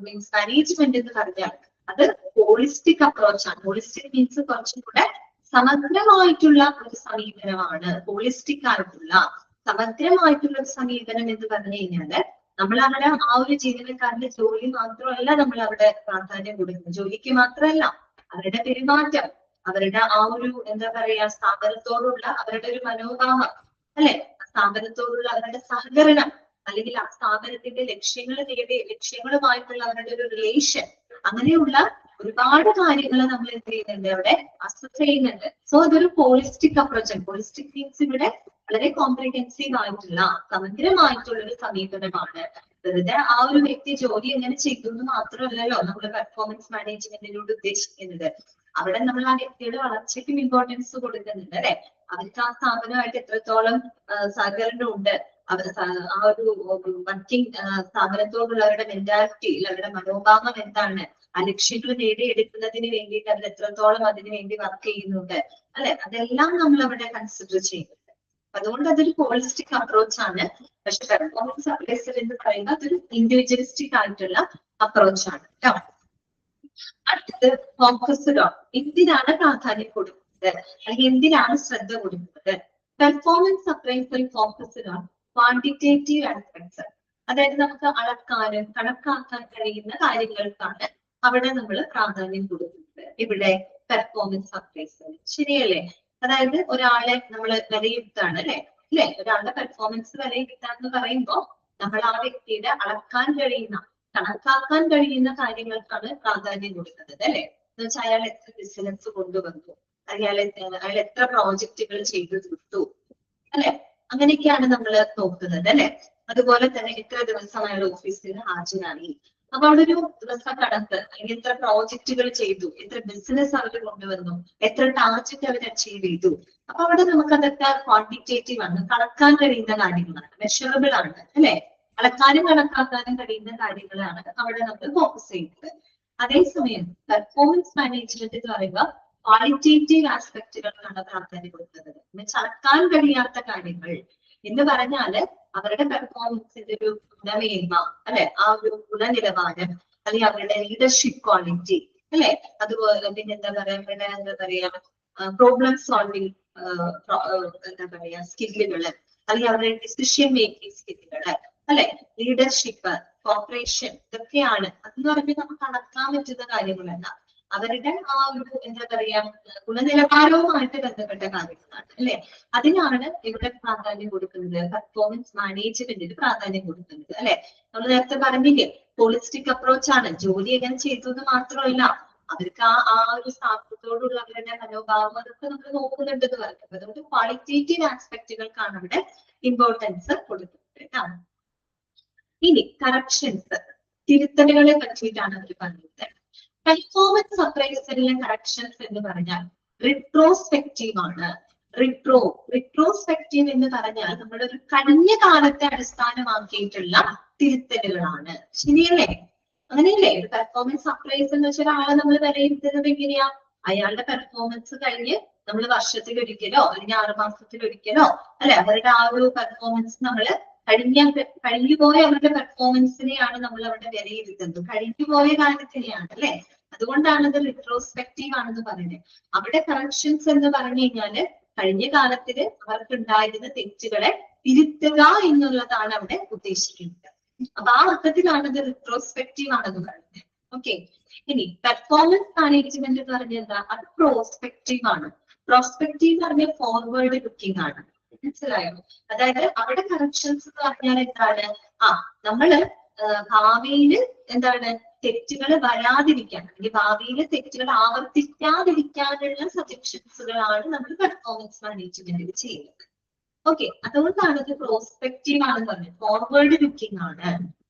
മീൻസ് മാനേജ്മെന്റ് എന്ന് പറഞ്ഞാൽ അത് ഹോളിസ്റ്റിക് അപ്രോച്ചാണ്. ഹോളിസ്റ്റിക് മീൻസ് കുറച്ചും കൂടെ സമഗ്രമായിട്ടുള്ള ഒരു സമീപനമാണ്. ഹോളിസ്റ്റിക് ആയിട്ടുള്ള സമഗ്രമായിട്ടുള്ള ഒരു സമീപനം എന്ന് പറഞ്ഞു കഴിഞ്ഞാല് നമ്മൾ അവിടെ ആ ഒരു ജീവനക്കാരന്റെ ജോലി മാത്രമല്ല നമ്മൾ അവിടെ പ്രാധാന്യം കൊടുക്കുന്നത്. ജോലിക്ക് മാത്രമല്ല, അവരുടെ പെരുമാറ്റം, അവരുടെ ആ ഒരു എന്താ പറയാ സ്ഥാപനത്തോടുള്ള അവരുടെ ഒരു മനോഭാവം അല്ലെ, സ്ഥാപനത്തോടുള്ള അവരുടെ സഹകരണം, അല്ലെങ്കിൽ ആ സ്ഥാപനത്തിന്റെ ലക്ഷ്യങ്ങളുമായിട്ടുള്ള അവരുടെ ഒരു റിലേഷൻ, അങ്ങനെയുള്ള ഒരുപാട് കാര്യങ്ങൾ നമ്മൾ എന്ത് ചെയ്യുന്നുണ്ട് അവിടെ അസസ് ചെയ്യുന്നുണ്ട്. സോ അതൊരു ഹോളിസ്റ്റിക് അപ്രോച്ചാണ്. ഹോളിസ്റ്റിക് മീൻസ് ഇവിടെ വളരെ കോംപ്രിഹെൻസീവ് ആയിട്ടുള്ള സമഗ്രമായിട്ടുള്ള ഒരു സമീപനമാണ്. വെറുതെ ആ ഒരു വ്യക്തി ജോലി എങ്ങനെ ചെയ്തു എന്ന് മാത്രമല്ലല്ലോ നമ്മൾ പെർഫോമൻസ് മാനേജ്മെന്റിനോട് ഉദ്ദേശിക്കുന്നത്. അവിടെ നമ്മൾ ആ വ്യക്തിയുടെ വളർച്ചയ്ക്കും ഇമ്പോർട്ടൻസ് കൊടുക്കുന്നുണ്ട് അല്ലെ. അവർക്ക് ആ സ്ഥാപനമായിട്ട് എത്രത്തോളം സഹകരണം ഉണ്ട്, ആ ഒരു വർക്കിംഗ് സ്ഥാപനത്തോടുള്ള അവരുടെ മെന്റാലിറ്റി, അവരുടെ മനോഭാവം എന്താണ്, ആ ലക്ഷ്യങ്ങൾ നേടിയെടുക്കുന്നതിന് വേണ്ടിയിട്ട് അവർ എത്രത്തോളം അതിനു വേണ്ടി വർക്ക് ചെയ്യുന്നുണ്ട് അല്ലെ, അതെല്ലാം നമ്മൾ അവിടെ കൺസിഡർ ചെയ്യുന്നുണ്ട്. അതുകൊണ്ട് അതൊരു ഹോളിസ്റ്റിക് അപ്രോച്ച് ആണ്. പക്ഷെ പെർഫോമൻസ് അപ്രൈസൽ എന്ന് പറയുന്നത് അതൊരു ഇൻഡിവിജ്വലിസ്റ്റിക് ആയിട്ടുള്ള അപ്രോച്ച് ആണ് കേട്ടോ. അടുത്തത് ഫോക്കസ്ഡ് ഓൺ. എന്തിനാണ് പ്രാധാന്യം കൊടുക്കുന്നത് അല്ലെങ്കിൽ എന്തിനാണ് ശ്രദ്ധ കൊടുക്കുന്നത്? Performance appraisal focused on quantitative aspects. അതായത് നമുക്ക് അളക്കാനും കണക്കാക്കാൻ കഴിയുന്ന കാര്യങ്ങൾക്കാണ് അവിടെ നമ്മൾ പ്രാധാന്യം കൊടുക്കുന്നത്. ഇവിടെ പെർഫോമൻസ് അപ്രൈസൽ ശരിയല്ലേ. അതായത് ഒരാളെ നമ്മൾ വിലയിരുത്താണ് അല്ലെ. ഒരാളുടെ പെർഫോമൻസ് വിലയിരുത്താന്ന് പറയുമ്പോൾ നമ്മൾ ആ വ്യക്തിയുടെ അളക്കാൻ കഴിയുന്ന കണക്കാക്കാൻ കഴിയുന്ന കാര്യങ്ങൾക്കാണ് പ്രാധാന്യം കൊടുക്കുന്നത് അല്ലെ. എന്ന് വെച്ചാൽ അയാൾ എത്ര ബിസിനസ് കൊണ്ടുവന്നു, അയാൾ എത്ര പ്രോജക്റ്റുകൾ ചെയ്തു തീർത്തു അല്ലെ, അങ്ങനെയൊക്കെയാണ് നമ്മൾ നോക്കുന്നത് അല്ലെ. അതുപോലെ തന്നെ എത്ര ദിവസം അയാൾ ഓഫീസിൽ ഹാജരായി, അപ്പൊ അവിടെ ഒരു ദിവസം കണക്ക്, അല്ലെങ്കിൽ എത്ര പ്രോജക്റ്റുകൾ ചെയ്തു, എത്ര ബിസിനസ് അവർ കൊണ്ടുവന്നു, എത്ര ടാർഗറ്റ് അവർ അച്ചീവ് ചെയ്തു. അപ്പൊ അവിടെ നമുക്ക് അതൊക്കെ ക്വാണ്ടിറ്റേറ്റീവ് ആണ്, കണക്കാൻ കഴിയുന്ന കാര്യങ്ങളാണ്, മെഷറബിൾ ആണ് അല്ലെ. അളക്കാനും കണക്കാക്കാനും കഴിയുന്ന കാര്യങ്ങളാണ് അവിടെ നമ്മൾ ഫോക്കസ് ചെയ്യുന്നത്. അതേസമയം പെർഫോമൻസ് മാനേജ്മെന്റ് എന്ന് പറയുമ്പോൾ ക്വാളിറ്റേറ്റീവ് ആസ്പെക്റ്റുകൾക്കാണ് പ്രാധാന്യം കൊടുക്കുന്നത്. അളക്കാൻ കഴിയാത്ത കാര്യങ്ങൾ, എന്ന് പറഞ്ഞാല് അവരുടെ പെർഫോമൻസിന്റെ ഒരു ഗുണമേന്മ അല്ലെ, ആ ഒരു ഗുണനിലവാരം, അല്ലെങ്കിൽ അവരുടെ ലീഡർഷിപ്പ് ക്വാളിറ്റി അല്ലെ, അതുപോലെ പിന്നെ എന്താ പറയാ പ്രോബ്ലം സോൾവിങ് എന്താ പറയാ സ്കില്ലുകള്, അല്ലെങ്കിൽ അവരുടെ ഡിസിഷൻ മേക്കിംഗ് സ്കില്ലുകള് അല്ലെ, ലീഡർഷിപ്പ്, കോപ്പറേഷൻ, ഇതൊക്കെയാണ്. അതെന്ന് പറയുമ്പോൾ നമുക്ക് അളക്കാൻ പറ്റുന്ന കാര്യങ്ങളല്ല, അവരുടെ ആ ഒരു എന്താ പറയാ ഗുണനിലവാരവുമായിട്ട് ബന്ധപ്പെട്ട കാര്യങ്ങളാണ് അല്ലെ. അതിനാണ് ഇവിടെ പ്രാധാന്യം കൊടുക്കുന്നത്, പെർഫോമൻസ് മാനേജ്മെന്റിന് പ്രാധാന്യം കൊടുക്കുന്നത് അല്ലെ. നമ്മൾ നേരത്തെ പറഞ്ഞില്ലേ, ഹോളിസ്റ്റിക് അപ്രോച്ച് ആണ്. ജോലി എങ്ങനെ ചെയ്തു എന്ന് മാത്രമല്ല, അവർക്ക് ആ ഒരു സ്ഥാപനത്തോടുള്ള അവരുടെ മനോഭാവം അതൊക്കെ നമ്മൾ നോക്കുന്നുണ്ടെന്ന് പറയുന്നത്. അതുകൊണ്ട് ക്വാളിറ്റേറ്റീവ് ആസ്പെക്റ്റുകൾക്കാണ് അവിടെ ഇമ്പോർട്ടൻസ് കൊടുക്കുന്നത് കേട്ടോ. ഇനി കറക്ഷൻസ്, തിരുത്തലുകളെ പറ്റിയിട്ടാണ് അവർ പറയുന്നത്. പെർഫോമൻസ് അപ്രൈസലിലെ കറക്ഷൻസ് എന്ന് പറഞ്ഞാൽ റിട്രോസ്പെക്റ്റീവ് ആണ്. റിട്രോസ്പെക്റ്റീവ് എന്ന് പറഞ്ഞാൽ നമ്മുടെ ഒരു കഴിഞ്ഞ കാലത്തെ അടിസ്ഥാനമാക്കിയിട്ടുള്ള തിരുത്തലുകളാണ്. ശരിയല്ലേ? അങ്ങനെയല്ലേ? ഒരു പെർഫോമൻസ് അപ്രൈസൽ എന്ന് വെച്ചാൽ ഒരാളെ നമ്മൾ വിലയിരുത്തുന്നത് എങ്ങനെയാ? അയാളുടെ പെർഫോമൻസ് കഴിഞ്ഞ് നമ്മൾ വർഷത്തിലൊരിക്കലോ അല്ലെങ്കിൽ 6 മാസത്തിലൊരിക്കലോ അല്ലെ, അവരുടെ ആ ഒരു പെർഫോമൻസ് നമ്മൾ കഴിഞ്ഞുപോയ അവരുടെ പെർഫോമൻസിനെയാണ് നമ്മൾ അവിടെ വിലയിരുത്തുന്നത്, കഴിഞ്ഞുപോയ കാലത്തിനെയാണ് അല്ലെ. അതുകൊണ്ടാണ് ഇത് റിട്രോസ്പെക്റ്റീവ് ആണെന്ന് പറയുന്നത്. അവിടെ കറക്ഷൻസ് എന്ന് പറഞ്ഞു കഴിഞ്ഞാല് കഴിഞ്ഞ കാലത്തില് അവർക്ക് ഉണ്ടായിരുന്ന തെറ്റുകളെ തിരുത്തുക എന്നുള്ളതാണ് അവിടെ ഉദ്ദേശിക്കുന്നത്. അപ്പൊ ആ അർത്ഥത്തിലാണ് ഇത് റിട്രോസ്പെക്റ്റീവ് ആണെന്ന് പറയുന്നത്. ഓക്കെ. ഇനി പെർഫോമൻസ് മാനേജ്മെന്റ് എന്ന് പറഞ്ഞാൽ എന്താ? അത് പ്രോസ്പെക്റ്റീവ് ആണ്. പ്രോസ്പെക്റ്റീവ് എന്ന് പറഞ്ഞാൽ ഫോർവേഡ് ലുക്കിംഗ് ആണ്. മനസ്സിലായോ? അതായത് അവിടെ കറക്ഷൻസ് എന്ന് പറഞ്ഞാൽ എന്താണ്? നമ്മള് ഭാവിയില് എന്താണ് തെറ്റുകൾ വരാതിരിക്കാൻ, അല്ലെങ്കിൽ ഭാവിയിലെ തെറ്റുകൾ ആവർത്തിക്കാതിരിക്കാനുള്ള സജഷൻസുകളാണ് നമ്മൾ പെർഫോമൻസ് മാനേജ്മെന്റിൽ ചെയ്യുന്നത്. ഓക്കെ. അതുകൊണ്ടാണ് ഇത് പ്രോസ്പെക്റ്റീവ് ആണെന്ന് പറഞ്ഞത്. ഫോർവേഡ് ലുക്കിംഗ് ആണ്.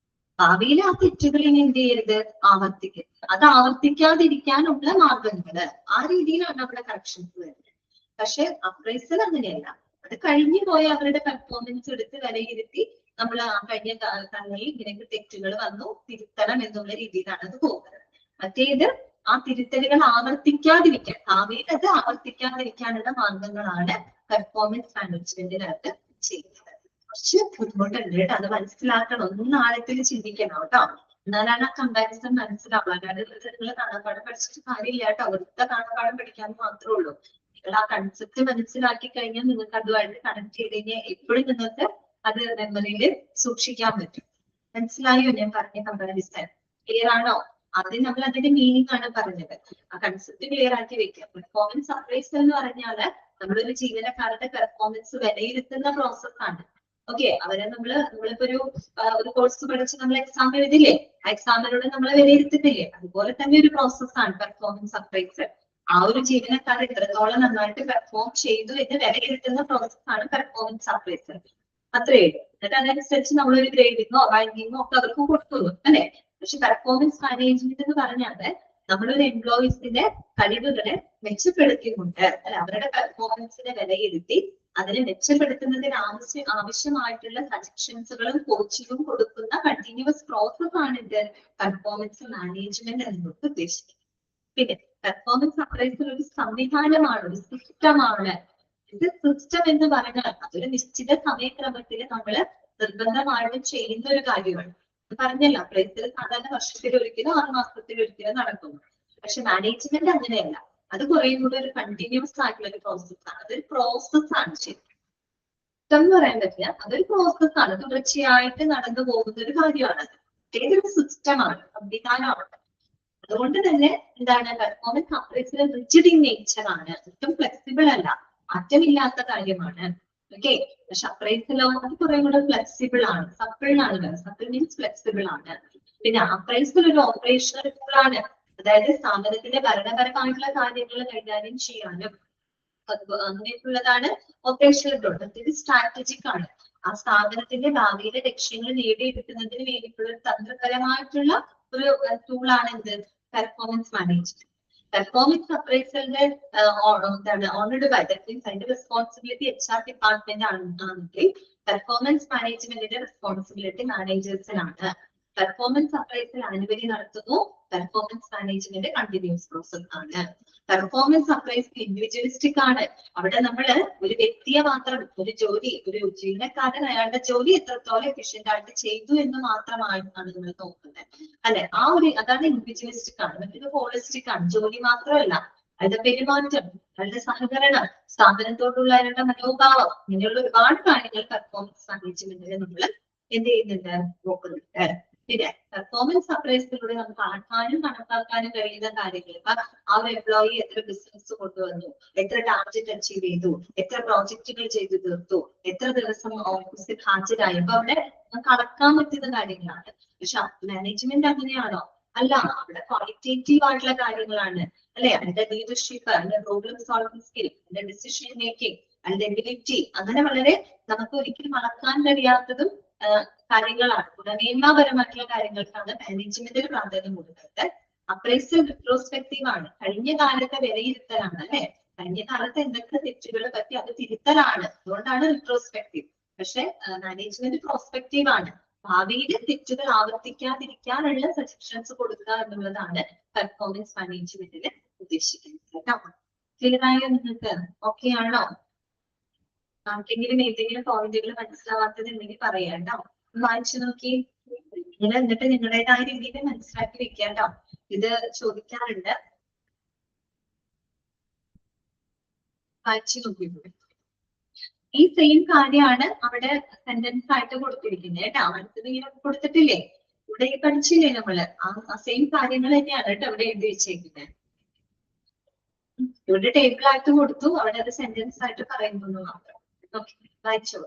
ഭാവിയിൽ ആ തെറ്റുകൾ ഇനി എന്ത് ചെയ്യരുത്? ആവർത്തിക്കരുത്. അത് ആവർത്തിക്കാതിരിക്കാനുള്ള മാർഗങ്ങള്, ആ രീതിയിലാണ് അവിടെ കറക്ഷൻസ് വരുന്നത്. പക്ഷെ അപ്രൈസൽ അങ്ങനെയല്ല. അത് കഴിഞ്ഞു പോയ അവരുടെ പെർഫോമൻസ് എടുത്ത് വിലയിരുത്തി നമ്മൾ ആ കഴിഞ്ഞ കാലങ്ങളിൽ ഇങ്ങനെയൊക്കെ തെറ്റുകൾ വന്നു, തിരുത്തണം എന്നുള്ള രീതിയിലാണ് അത് പോകുന്നത്. മറ്റേത് ആ തിരുത്തലുകൾ ആവർത്തിക്കാതിരിക്കാൻ, ഭാവിയിൽ അത് ആവർത്തിക്കാതിരിക്കാനുള്ള മാർഗങ്ങളാണ് പെർഫോമൻസ് മാനേജ്മെന്റിനകത്ത് ചെയ്യുന്നത്. കുറച്ച് ബുദ്ധിമുട്ടുണ്ട് കേട്ടോ, അത് മനസ്സിലാക്കണം, ഒന്ന് ആഴത്തിൽ ചിന്തിക്കണം കേട്ടോ. എന്നാലാണ് ആ കമ്പാരിസൺ മനസ്സിലാവുക. അല്ലാതെ നിങ്ങൾ കാണാപ്പാടം പഠിച്ചിട്ട് കാര്യമില്ല കേട്ടോ, വെറുതെ കാണാപ്പാടം പഠിക്കാൻ മാത്രമേ ഉള്ളൂ. നിങ്ങൾ ആ കൺസെപ്റ്റ് മനസ്സിലാക്കി കഴിഞ്ഞാൽ നിങ്ങൾക്ക് അതുമായിട്ട് കണക്ട് ചെയ്ത് കഴിഞ്ഞാൽ എപ്പോഴും നിങ്ങൾക്ക് അത് മെമ്മറിയിൽ സൂക്ഷിക്കാൻ പറ്റും. മനസ്സിലായോ ഞാൻ പറഞ്ഞ കമ്പാരിസൺ? ക്ലിയർ ആണോ? ആദ്യം നമ്മൾ അതിന്റെ മീനിങ് ആണ് പറഞ്ഞത്. ആ കൺസെപ്റ്റ് ക്ലിയർ ആക്കി വെക്കുക. പെർഫോമൻസ് അപ്രൈസൽ എന്ന് പറഞ്ഞാല് നമ്മളൊരു ജീവനക്കാരുടെ പെർഫോമൻസ് വിലയിരുത്തുന്ന പ്രോസസ്സാണ്. ഓക്കെ. അവരെ നമ്മളിപ്പോ ഒരു കോഴ്സ് പഠിച്ച് നമ്മൾ എക്സാം എഴുതില്ലേ, ആ എക്സാമിലൂടെ നമ്മളെ വിലയിരുത്തുന്നില്ലേ, അതുപോലെ തന്നെ ഒരു പ്രോസസ്സാണ് പെർഫോമൻസ് അപ്രൈസൽ. ആ ഒരു ജീവനക്കാർ എത്രത്തോളം നന്നായിട്ട് പെർഫോം ചെയ്തു എന്ന് വിലയിരുത്തുന്ന പ്രോസസ്സാണ് പെർഫോമൻസ് അപ്രൈസൽ. അത്രയേ ഉള്ളൂ. എന്നിട്ട് അതനുസരിച്ച് നമ്മളൊരു ഗ്രേഡിങ്ങോ റാങ്കിങ്ങോ ഒക്കെ അവർക്ക് കൊടുക്കുന്നു അല്ലെ. പക്ഷെ പെർഫോമൻസ് മാനേജ്മെന്റ് എന്ന് പറഞ്ഞാല് നമ്മളൊരു എംപ്ലോയീസിന്റെ കഴിവുകളെ മെച്ചപ്പെടുത്തിക്കൊണ്ട് അല്ലെ, അവരുടെ പെർഫോമൻസിനെ വിലയിരുത്തി അതിനെ മെച്ചപ്പെടുത്തുന്നതിന് ആവശ്യമായിട്ടുള്ള സജഷൻസുകളും കോച്ചിങ്ങും കൊടുക്കുന്ന കണ്ടിന്യൂസ് പ്രോസസ് ആണ് ഇത് പെർഫോമൻസ് മാനേജ്മെന്റ് എന്നുകൊണ്ട് ഉദ്ദേശിക്കുന്നത്. പിന്നെ പെർഫോമൻസ് അപ്രൈസൽ ഒരു സംവിധാനമാണ്, ഒരു സിസ്റ്റമാണ്. ഇത് സിസ്റ്റം എന്ന് പറഞ്ഞാൽ അതൊരു നിശ്ചിത സമയക്രമത്തിൽ നമ്മൾ നിർബന്ധമായിട്ടും ചെയ്യുന്ന ഒരു കാര്യമാണ്. പറഞ്ഞല്ലോ, അപ്രൈസൽ സാധാരണ വർഷത്തിലൊരിക്കലോ 6 മാസത്തിലൊരിക്കലോ നടക്കുന്നു. പക്ഷെ മാനേജ്മെന്റ് അങ്ങനെയല്ല. അത് കുറെ കൂടെ ഒരു കണ്ടിന്യൂസ് ആയിട്ടുള്ള ഒരു പ്രോസസ്സാണ്. അതൊരു പ്രോസസ്സാണ്. ശരിക്കും എന്ന് പറയാൻ പറ്റില്ല, അതൊരു പ്രോസസ്സാണ്, തുടർച്ചയായിട്ട് നടന്നു പോകുന്ന ഒരു കാര്യമാണ്. ഏതൊരു സിസ്റ്റമാണ്, സംവിധാനമാണ്. അതുകൊണ്ട് തന്നെ എന്താണ് performance appraisal rigid in nature ആണ്, ഒട്ടും ഫ്ലെക്സിബിൾ അല്ല, മാറ്റമില്ലാത്ത കാര്യമാണ്. ഓക്കെ. പക്ഷെ അപ്രൈസലോ അത് കുറെ കൂടെ ഫ്ലെക്സിബിൾ ആണ്, സപ്പിൾ ആണ്. സപ്പിൾ മീൻസ് ഫ്ലെക്സിബിൾ ആണ്. പിന്നെ അപ്രൈസൽ ഒരു ഓപ്പറേഷണൽ ടൂൾ ആണ്. അതായത് സ്ഥാപനത്തിന്റെ ഭരണപരമായിട്ടുള്ള കാര്യങ്ങൾ കൈകാര്യം ചെയ്യാനും അങ്ങനെയുള്ളതാണ് ഓപ്പറേഷണൽ ടൂൾ. ഇത് സ്ട്രാറ്റജിക് ആണ്. ആ സ്ഥാപനത്തിന്റെ ഭാവിയിലെ ലക്ഷ്യങ്ങൾ നേടിയെടുക്കുന്നതിന് വേണ്ടിയിട്ടുള്ള ഒരു തന്ത്രപരമായിട്ടുള്ള ഒരു ടൂളാണ് എന്ത്? Performance management. പെർഫോമൻസ് അപ്രൈസലിന്റെ ഓണർഡ് ബൈ അതിന്റെ റെസ്പോൺസിബിലിറ്റി HR ഡിപ്പാർട്ട്മെന്റ് ആണെങ്കിൽ പെർഫോമൻസ് മാനേജ്മെന്റിന്റെ റെസ്പോൺസിബിലിറ്റി മാനേജേഴ്സിനാണ്. പെർഫോമൻസ് അപ്രൈസൽ ആനുവലി നടത്തുന്നു. പെർഫോമൻസ് മാനേജ്മെന്റ് കണ്ടിന്യൂസ് പ്രോസസ് ആണ്. പെർഫോമൻസ് അപ്രൈസൽ ഇൻഡിവിജ്വലിസ്റ്റിക് ആണ്. അവിടെ നമ്മൾ ഒരു വ്യക്തിയെ മാത്രം, ഒരു ജോലി, ഒരു ജീവനക്കാരൻ അയാളുടെ ജോലി എത്രത്തോളം എഫിഷ്യന്റ് ആയിട്ട് ചെയ്തു എന്ന് മാത്രമാണ് നമ്മൾ നോക്കുന്നത്, അല്ലെ? അതാണ് ഇൻഡിവിജ്വലിസ്റ്റിക് ആണ്. മറ്റൊരു ഹോളിസ്റ്റിക് ആണ്. ജോലി മാത്രമല്ല, അയാളുടെ പെരുമാറ്റം, അയാളുടെ സഹകരണം, സ്ഥാപനത്തോടുള്ള അയാളുടെ മനോഭാവം, ഇങ്ങനെയുള്ള ഒരുപാട് കാര്യങ്ങൾ പെർഫോമൻസ് മാനേജ്മെന്റിൽ നമ്മൾ എന്ത് ചെയ്യുന്നുണ്ട്, നോക്കുന്നുണ്ട്. പിന്നെ പെർഫോമൻസ് അപ്രൈസലിലൂടെ നമുക്ക് അളക്കാനും കണക്കാക്കാനും കഴിയുന്ന കാര്യങ്ങൾ, ഇപ്പൊ ആ ഒരു എംപ്ലോയി എത്ര ബിസിനസ് കൊണ്ടുവന്നു, എത്ര ടാർഗറ്റ് അച്ചീവ് ചെയ്തു, എത്ര പ്രോജക്റ്റുകൾ ചെയ്തു തീർത്തു, എത്ര ദിവസം ഓഫീസിൽ ഹാജരായി, അപ്പൊ അവിടെ നമുക്ക് അളക്കാൻ പറ്റുന്ന കാര്യങ്ങളാണ്. പക്ഷെ മാനേജ്മെന്റ് അങ്ങനെയാണോ? അല്ല, അവിടെ ക്വാളിറ്റേറ്റീവ് ആയിട്ടുള്ള കാര്യങ്ങളാണ്, അല്ലെ? അതിന്റെ ലീഡർഷിപ്പ്, അതിന്റെ പ്രോബ്ലം സോൾവിംഗ് സ്കിൽ, അതിന്റെ ഡിസിഷൻ മേക്കിംഗ്, അതിന്റെ എബിലിറ്റി, അങ്ങനെ വളരെ നമുക്ക് ഒരിക്കലും അളക്കാൻ കഴിയാത്തതും കാര്യങ്ങളാണ്. ഗുണമേന്മാപരമായിട്ടുള്ള കാര്യങ്ങൾക്കാണ് മാനേജ്മെന്റിൽ പ്രാധാന്യം കൊടുക്കുന്നത്. അപ്രൈസൽ റിട്രോസ്പെക്റ്റീവ് ആണ്. കഴിഞ്ഞ കാലത്തെ വിലയിരുത്തലാണ്, അല്ലെ? കഴിഞ്ഞ കാലത്ത് എന്തൊക്കെ തെറ്റുകളെ പറ്റി അത് തിരുത്തലാണ്. അതുകൊണ്ടാണ് റിട്രോസ്പെക്റ്റീവ്. പക്ഷെ മാനേജ്മെന്റ് പ്രോസ്പെക്റ്റീവ് ആണ്. ഭാവിയിൽ തെറ്റുകൾ ആവർത്തിക്കാതിരിക്കാനുള്ള സജഷൻസ് കൊടുക്കുക എന്നുള്ളതാണ് പെർഫോമൻസ് മാനേജ്മെന്റിൽ ഉദ്ദേശിക്കുന്നത്. കേട്ടോ, ക്ലിയർ ആയോ നിങ്ങൾക്ക്? ഓക്കെ ആണോ? ആർക്കെങ്കിലും ഏതെങ്കിലും പോയിന്റുകൾ മനസ്സിലാവാത്തത് ഉണ്ടെങ്കിൽ പറയാം കേട്ടോ. വായിച്ചു നോക്കി നിങ്ങൾ, എന്നിട്ട് നിങ്ങളുടേതായ രീതിയിൽ മനസ്സിലാക്കി വെക്കാം കേട്ടോ. ഇത് ചോദിക്കാറുണ്ട്. വായിച്ചു നോക്കി. ഈ സെയിം കാര്യമാണ് അവിടെ സെന്റൻസ് ആയിട്ട് കൊടുത്തിരിക്കുന്നത് കേട്ടോ. അടുത്തത് ഇങ്ങനെ കൊടുത്തിട്ടില്ലേ? ഇവിടെ പഠിച്ചില്ലേ നമ്മള്? ആ സെയിം കാര്യങ്ങൾ തന്നെയാണ് കേട്ടോ ഇവിടെ എഴുതി വെച്ചേക്കുന്നത്. ഇവിടെ ടേബിൾ ആയിട്ട് കൊടുത്തു, അവിടെ അത് സെന്റൻസ് ആയിട്ട് പറയുന്നു മാത്രം. ഓക്കെ, വായിച്ചോ.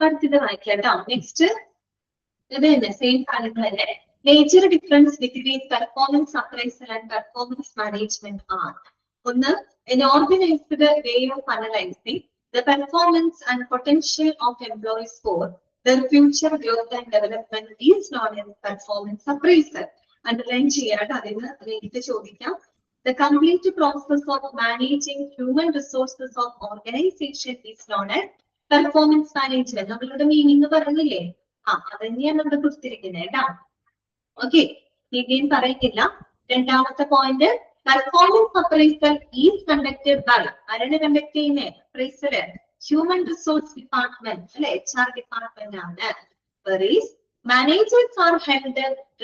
അടുത്തത് വായിക്കാം കേട്ടോ. നെക്സ്റ്റ് ഇത് തന്നെ സെയിം കാര്യങ്ങൾ തന്നെ. Major difference between performance appraisal and performance management ആണ്. ഒന്ന്, an organized way of analyzing the performance and potential of employees for their future growth and development is known as performance appraisal. Underline ചെയ്യാനായിട്ട് അതിന് നേരിട്ട് ചോദിക്കാം. The complete process of managing human resources of organization is known as performance management. നമ്മളുടെ meaning പറഞ്ഞില്ലേ? അതന്നെയാണ് ഇവിടെ കൊടുത്തിരിക്കുന്നത് കേട്ടോ. ഓക്കെ, ഇനിയും പറയുന്നില്ല. രണ്ടാമത്തെ point, performance appraisal is conducted by, ആരാണ് കണ്ടക്ട് ചെയ്യുന്നത്? അപ്രൈസല് ഹ്യൂമൻ റിസോഴ്സ് ഡിപ്പാർട്ട്മെന്റ്, അല്ലെ? HR ഡിപ്പാർട്ട്മെന്റ് ആണ്. whereas managers are held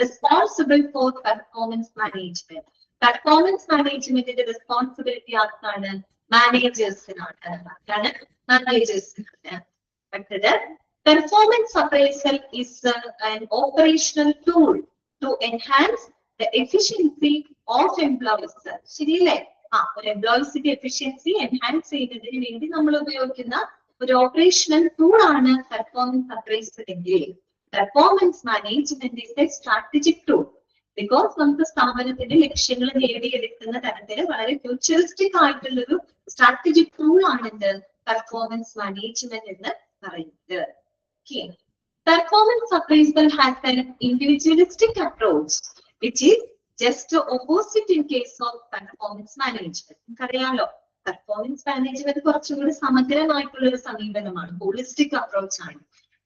responsible for performance management. Performance മാനേജ്മെന്റിന്റെ റെസ്പോൺസിബിലിറ്റി ആർക്കാണ്? മാനേജേഴ്സിനാണ്. മാനേജേഴ്സിനാണ്. അടുത്തത്, performance appraisal is an operational tool to enhance the efficiency of employees. ശരിയല്ലേ? ഒരു എംപ്ലോയീസിന്റെ എഫിഷ്യൻസി എൻഹാൻസ് ചെയ്യുന്നതിന് വേണ്ടി നമ്മൾ ഉപയോഗിക്കുന്ന ഒരു ഓപ്പറേഷണൽ ടൂൾ ആണ് പെർഫോമൻസ് അപ്രൈസൽ എങ്കിൽ performance management is A strategic tool. Because നമുക്ക് സ്ഥാപനത്തിന്റെ ലക്ഷ്യങ്ങൾ നേടിയെടുക്കുന്ന തരത്തിൽ വളരെ ഫ്യൂച്ചറിസ്റ്റിക് ആയിട്ടുള്ളൊരു സ്ട്രാറ്റജിക് ടൂൾ ആണെന്ന് പെർഫോമൻസ് മാനേജ്മെന്റ് എന്ന് പറയുന്നത്. Performance appraisal has an individualistic approach, which is just opposite in case of performance management. നമുക്കറിയാലോ, പെർഫോമൻസ് മാനേജ്മെന്റ് കുറച്ചും കൂടി സമഗ്രമായിട്ടുള്ള ഒരു സമീപനമാണ്, ഹോളിസ്റ്റിക് അപ്രോച്ച് ആണ്.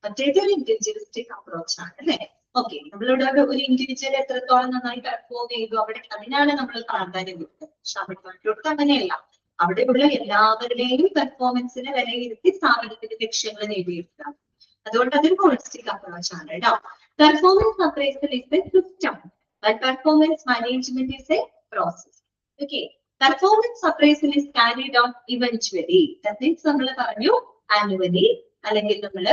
മറ്റേത് ഒരു ഇൻഡിവിജ്വലിസ്റ്റിക് അപ്രോച്ച് ആണ്, അല്ലെ? ഓക്കെ, നമ്മളിവിടെ ഒരു ഇൻഡിവിജ്വൽ എത്രത്തോളം നന്നായി പെർഫോം ചെയ്തു, അവിടെ അതിനാണ് നമ്മൾ പ്രാധാന്യം കൊടുക്കുന്നത്. പക്ഷെ അവിടെ അങ്ങനെയല്ല. അവിടെ ഉള്ള എല്ലാവരുടെയും പെർഫോമൻസിനെ വിലയിരുത്തി സ്ഥാപനത്തിന്റെ ലക്ഷ്യങ്ങൾ നേടിയെടുക്കുക. അതുകൊണ്ട് അതൊരു ഹോളിസ്റ്റിക് അപ്രോച്ച് ആണ് കേട്ടോ. Performance appraisal is a system, but performance management is a process. Okay, performance appraisal is carried out eventually. That means നമ്മൾ പറഞ്ഞു ആനുവലി, അല്ലെങ്കിൽ നമ്മൾ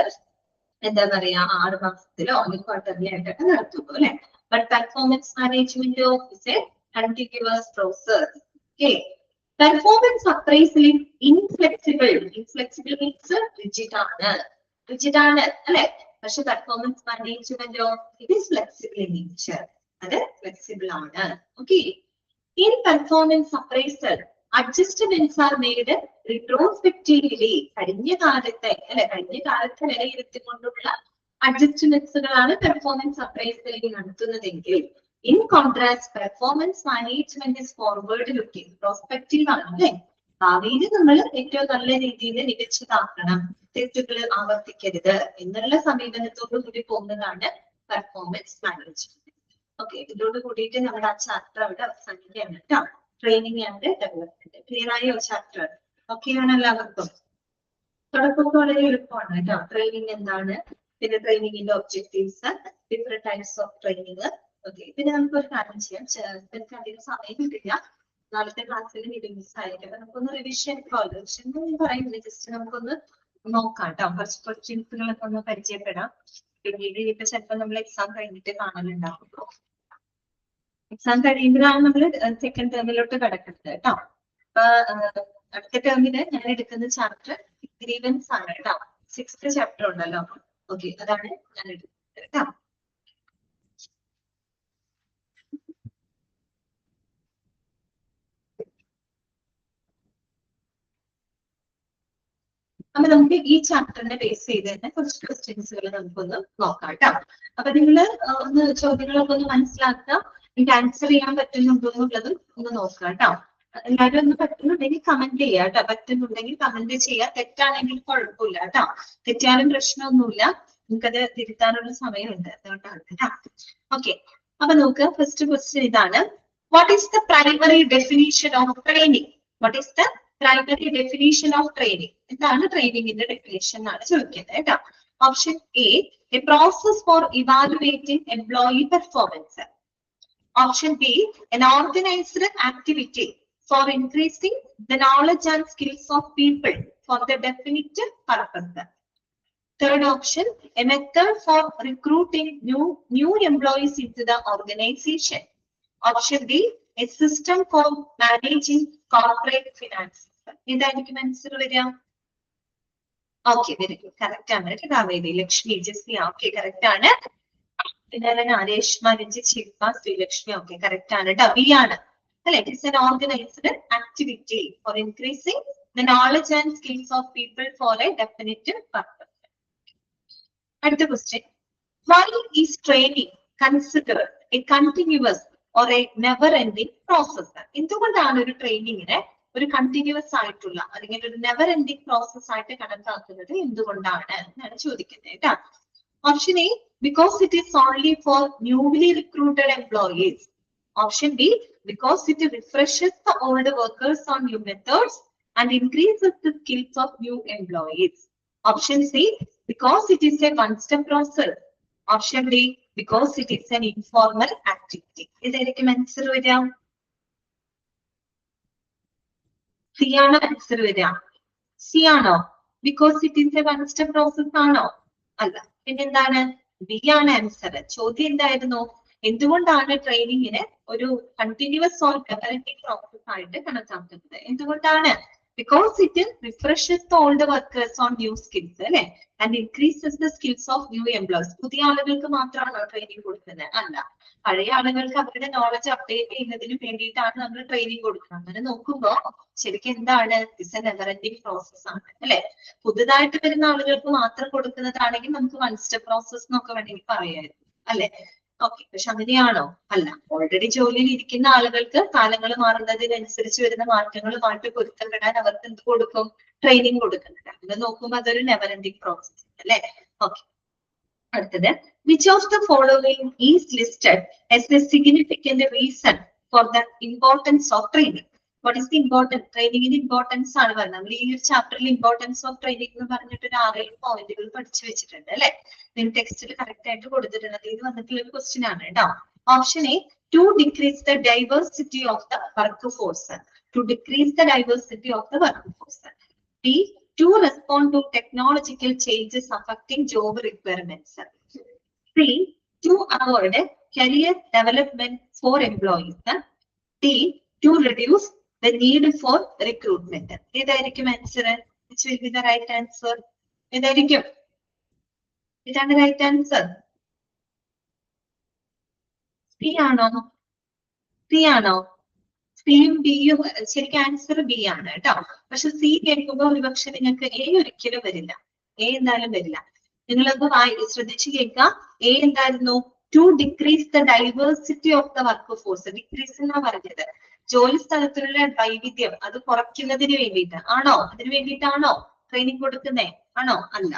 എന്താ പറയാ 6 മാസത്തിലോ അല്ലെങ്കിൽ ക്വാർട്ടർലി ആയിട്ടൊക്കെ നടത്തുള്ളൂ അല്ലെ. But performance management is a continuous process. Okay, performance appraisal inflexible. Inflexible means rigid ആണ് അല്ലെ. പക്ഷെ പെർഫോമൻസ് മാനേജ്മെന്റോ it is flexible in nature. അത് ഫ്ലെക്സിബിൾ ആണ്. Okay, in performance appraisal adjustments are made retrospectively. കഴിഞ്ഞ കാലത്തെ വിലയിരുത്തിക്കൊണ്ടുള്ള അഡ്ജസ്റ്റ്മെന്റ്സുകളാണ് പെർഫോമൻസ് അപ്രൈസലിൽ നടത്തുന്നതെങ്കിൽ in contrast performance management is forward looking, prospective ആണ് അല്ലെ. ഭാവിയിൽ നമ്മൾ ഏറ്റവും നല്ല രീതിയിൽ മികച്ചതാക്കണം, തെറ്റുകൾ ആവർത്തിക്കരുത് എന്നുള്ള സമീപനത്തോടു കൂടി പോകുന്നതാണ് പെർഫോമൻസ് മാനേജ്മെന്റ്. ഓക്കെ, ഇതിനോട് കൂടിയിട്ട് നമ്മുടെ ആ ചാപ്റ്റർ അവിടെ അവസാനിക്കുകയാണ് കേട്ടോ. Training and development. ക്ലിയർ ആയോ ചാപ്റ്റർ? ഓക്കെ ആണ് എല്ലാവർക്കും? തുടക്കമൊക്കെ വളരെ എളുപ്പമാണ് കേട്ടോ. ട്രെയിനിങ് എന്താണ്, പിന്നെ ട്രെയിനിങ്ങിന്റെ objectives, different types of training. Okay, പിന്നെ നമുക്കൊരു കാര്യം ചെയ്യാം, എനിക്ക് അധികം സമയം കിട്ടില്ല, നാളത്തെ ക്ലാസ്സിൽ ഇത് മിസ് ആയിരിക്കും. നമുക്കൊന്ന് റിവിഷൻ പറയുന്നത് ജസ്റ്റ് നമുക്കൊന്ന് നോക്കാം കേട്ടോ. കുറച്ച് ക്വസ്റ്റ്യൻസുകളൊക്കെ ഒന്ന് പരിചയപ്പെടാം. പിന്നീട് ഇപ്പൊ ചിലപ്പോൾ നമ്മൾ എക്സാം കഴിഞ്ഞിട്ട് കാണലുണ്ടാവുള്ളൂ. എക്സാം കഴിയുമ്പോഴാണ് നമ്മൾ സെക്കൻഡ് ടേമിലോട്ട് കിടക്കുന്നത് കേട്ടോ. അപ്പൊ അടുത്ത ടേമില് ഞാൻ എടുക്കുന്ന ചാപ്റ്റർ ഗ്രീവൻസ് ആണ് കേട്ടോ. 6th ചാപ്റ്റർ ഉണ്ടല്ലോ. ഓക്കെ, അതാണ് ഞാൻ എടുക്കുന്നത് കേട്ടോ. അപ്പൊ നമുക്ക് ഈ ചാപ്റ്ററിനെ ബേസ് ചെയ്ത് തന്നെ കുറച്ച് ക്വസ്റ്റ്യൻസുകൾ നമുക്കൊന്ന് നോക്കാം കേട്ടോ. അപ്പൊ നിങ്ങള് ഒന്ന് ചോദ്യങ്ങളൊക്കെ ഒന്ന് മനസ്സിലാക്കുക, എനിക്ക് ആൻസർ ചെയ്യാൻ പറ്റുന്നുണ്ടോ എന്നുള്ളതും ഒന്ന് നോക്കുക കേട്ടോ. എല്ലാവരും ഒന്ന് പറ്റുന്നുണ്ടെങ്കിൽ കമന്റ് ചെയ്യാം കേട്ടോ. പറ്റുന്നുണ്ടെങ്കിൽ കമന്റ് ചെയ്യാം, തെറ്റാണെങ്കിൽ കുഴപ്പമില്ല കേട്ടോ. തെറ്റാലും പ്രശ്നമൊന്നുമില്ല, നമുക്കത് തിരുത്താനുള്ള സമയമുണ്ട്, അതുകൊണ്ടാണ് കേട്ടോ. ഓക്കെ, അപ്പൊ നോക്കുക, ഫസ്റ്റ് ക്വസ്റ്റ്യൻ ഇതാണ്. What is the primary definition of training? What is the primary definition of training? എന്താണ് ട്രെയിനിങ്ങിന്റെ ഡെഫിനിഷൻ എന്നാണ് ചോദിക്കുന്നത് കേട്ടോ. Option A process four evaluating employee performance. Option B, an organized activity for increasing the knowledge and skills of people for the definite purpose. Third option, a method for recruiting new employees into the organization. Option D, a system for managing corporate finance. ഇതായിരിക്കും answer വരിക. Okay, very good, correct ആണ്. Kaveri, Lakshmi, Jessy, okay correct ആണ്. പിന്നെ Reshma, Ranji, Shilpa, Sreelakshmi, okay correct ആണ് കേട്ടോ. B ആണ് അല്ലെ. It's an organized activity for increasing the knowledge and skills of people for a definite purpose. അടുത്ത question, why is training considered a continuous or a never ending process? എന്തുകൊണ്ടാണ് ഒരു ട്രെയിനിങ്ങിനെ ഒരു continuous ആയിട്ടുള്ള അല്ലെങ്കിൽ ഒരു നെവർ എൻഡിങ് പ്രോസസ് ആയിട്ട് കണക്കാക്കുന്നത് എന്തുകൊണ്ടാണ് എന്നാണ് ചോദിക്കുന്നത് കേട്ടോ. Option A, because it is only for newly recruited employees. Option B, because it refreshes the old workers on new methods and increases the skills of new employees. Option C, because it is a one-step process. Option D, because it is an informal activity. ഇതായിരിക്കും answer വരിക. C ആണോ answer വരിക? C ആണോ? Because it is A one step process ആണോ? അല്ല, പിന്നെന്താണ്? B ആണ് answer. ചോദ്യം എന്തായിരുന്നു? എന്തുകൊണ്ടാണ് ട്രെയിനിങ്ങിനെ ഒരു കണ്ടിന്യൂസ് ഓർ ഡെവലപ്പിംഗ് പ്രോസസ് ആയിട്ട് കണക്കാക്കുന്നത്? എന്തുകൊണ്ടാണ്? Because it refreshes the old workers on new skills അല്ലെ, and increases the skills of new employees. പുതിയ ആളുകൾക്ക് മാത്രമാണോ ട്രെയിനിങ് കൊടുക്കുന്നത്? അല്ല, പഴയ ആളുകൾക്ക് അവരുടെ നോളജ് അപ്ഡേറ്റ് ചെയ്യുന്നതിന് വേണ്ടിയിട്ടാണ് നമ്മൾ ട്രെയിനിങ് കൊടുക്കുന്നത്. അങ്ങനെ നോക്കുമ്പോൾ ശരിക്കും എന്താണ്? It's A never ending process ആണ് അല്ലെ. പുതുതായിട്ട് വരുന്ന ആളുകൾക്ക് മാത്രം കൊടുക്കുന്നതാണെങ്കിൽ നമുക്ക് വൺ സ്റ്റെപ്പ് പ്രോസസ് എന്നൊക്കെ വേണമെങ്കിൽ പറയായിരുന്നു അല്ലെ. ഓക്കെ, പക്ഷെ അങ്ങനെയാണോ? അല്ല, ഓൾറെഡി ജോലിയിൽ ഇരിക്കുന്ന ആളുകൾക്ക് കാലങ്ങൾ മാറുന്നതിനനുസരിച്ച് വരുന്ന മാറ്റങ്ങളുമായിട്ട് പൊരുത്തപ്പെടാൻ അവർക്ക് എന്ത് കൊടുക്കും? ട്രെയിനിങ് കൊടുക്കുന്നുണ്ട്. അങ്ങനെ നോക്കുമ്പോൾ അതൊരു നെവർ എൻഡിങ് പ്രോസസ് അല്ലെ. ഓക്കെ, അടുത്തത്, which of the following is listed as the significant reason for the importance of training? What is the important? Training in importance ആണ് പറഞ്ഞത്. നമ്മൾ ഈ ഒരു ചാപ്റ്ററിൽ ഇമ്പോർട്ടൻസ് ഓഫ് ട്രെയിനിങ് എന്ന് പറഞ്ഞിട്ട് ഒരു 6 പോയിന്റുകൾ പഠിച്ചു വെച്ചിട്ടുണ്ട് അല്ലെ. ഇതിന് ടെക്സ്റ്റിൽ കറക്റ്റ് ആയിട്ട് കൊടുത്തിട്ടുണ്ട്. ഇത് വന്നിട്ടുള്ള ഒരു ക്വസ്റ്റ്യൻ ആണ് കേട്ടോ. Option A, to decrease the diversity of the work force. To decrease the diversity of the work force. B, to respond to technological changes affecting job requirements. C, to avoid career development for employees. D, to reduce the need for recruitment. ഏതായിരിക്കും answer? Which will be the right answer? ഏതായിരിക്കും? ഇതാണ് right answer. C ആണോ? C ആണോ? സിയും ബിയും ശരിക്കും answer B ആണ് കേട്ടോ. പക്ഷെ സി കേൾക്കുമ്പോൾ ഒരുപക്ഷെ നിങ്ങൾക്ക് എ ഒരിക്കലും വരില്ല. എ എന്തായാലും വരില്ല. നിങ്ങളത് ശ്രദ്ധിച്ചു കേൾക്കുക. എ എന്തായിരുന്നു? To decrease the diversity of the work force. Decrease എന്നാ പറഞ്ഞത്. ജോലി സ്ഥലത്തുള്ള വൈവിധ്യം അത് കുറയ്ക്കുന്നതിന് വേണ്ടിയിട്ട് ആണോ? അതിന് വേണ്ടിയിട്ടാണോ ട്രെയിനിങ് കൊടുക്കുന്നേ? ആണോ? അല്ല.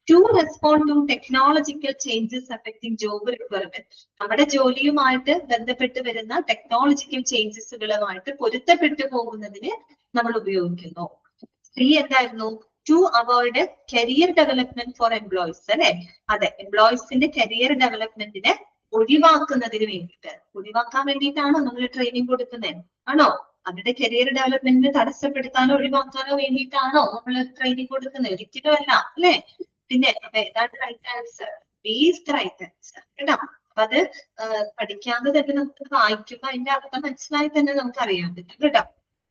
To respond to technological changes affecting job requirement. നമ്മുടെ ജോലിയുമായിട്ട് ബന്ധപ്പെട്ട് വരുന്ന ടെക്നോളജിക്കൽ ചേഞ്ചസുകളുമായിട്ട് പൊരുത്തപ്പെട്ടു പോകുന്നതിന് നമ്മൾ ഉപയോഗിക്കുന്നു. സി എന്തായിരുന്നു? To avoid career development for employees അല്ലെ? അതെ, എംപ്ലോയീസിന്റെ കരിയർ ഡെവലപ്മെന്റിനെ ഒഴിവാക്കുന്നതിന് വേണ്ടിയിട്ട്. ഒഴിവാക്കാൻ വേണ്ടിയിട്ടാണോ നമ്മൾ ട്രെയിനിങ് കൊടുക്കുന്നത്? ആണോ? അവരുടെ കരിയർ ഡെവലപ്മെന്റിനെ തടസ്സപ്പെടുത്താനോ ഒഴിവാക്കാനോ വേണ്ടിയിട്ടാണോ നമ്മൾ ട്രെയിനിങ് കൊടുക്കുന്നത്? ഒരിക്കലും അല്ല അല്ലെ? പിന്നെ ഏതാണ് right answer? B is the right answer കേട്ടോ. അപ്പൊ അത് പഠിക്കാതെ തന്നെ നമുക്ക് വായിക്കുമ്പോ അതിന്റെ അർത്ഥം മനസ്സിലായി തന്നെ നമുക്ക് അറിയാൻ പറ്റും കേട്ടോ.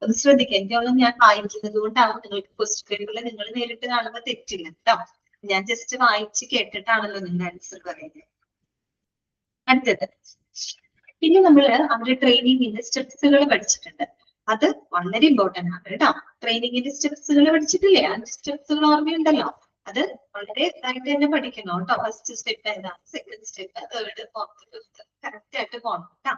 അത് ശ്രദ്ധിക്കാം. എനിക്കോളം ഞാൻ വായിക്കുന്നത് കൊണ്ടാവും നിങ്ങൾക്ക് ക്വസ്റ്റ്യൻ പേപ്പറിൽ നിങ്ങൾ നേരിട്ട് കാണുമ്പോൾ തെറ്റില്ല കേട്ടോ. ഞാൻ ജസ്റ്റ് വായിച്ച് കേട്ടിട്ടാണല്ലോ നിങ്ങൾ ആൻസർ പറയുന്നത്. അടുത്തത്, പിന്നെ നമ്മൾ അവരുടെ ട്രെയിനിങ്ങിന്റെ സ്റ്റെപ്സുകൾ പഠിച്ചിട്ടുണ്ട്. അത് വളരെ ഇമ്പോർട്ടന്റ് ആണ് കേട്ടോ. ട്രെയിനിങ്ങിന്റെ സ്റ്റെപ്സുകൾ പഠിച്ചിട്ടില്ലേ? ആ സ്റ്റെപ്സുകൾ ഓർമ്മയുണ്ടല്ലോ. അത് വളരെ ഇതായിട്ട് തന്നെ പഠിക്കണം കേട്ടോ. ഫസ്റ്റ് സ്റ്റെപ്പ് ഏതാണ്, second step, third, fourth, fifth correct ആയിട്ട് പോകണം കേട്ടോ.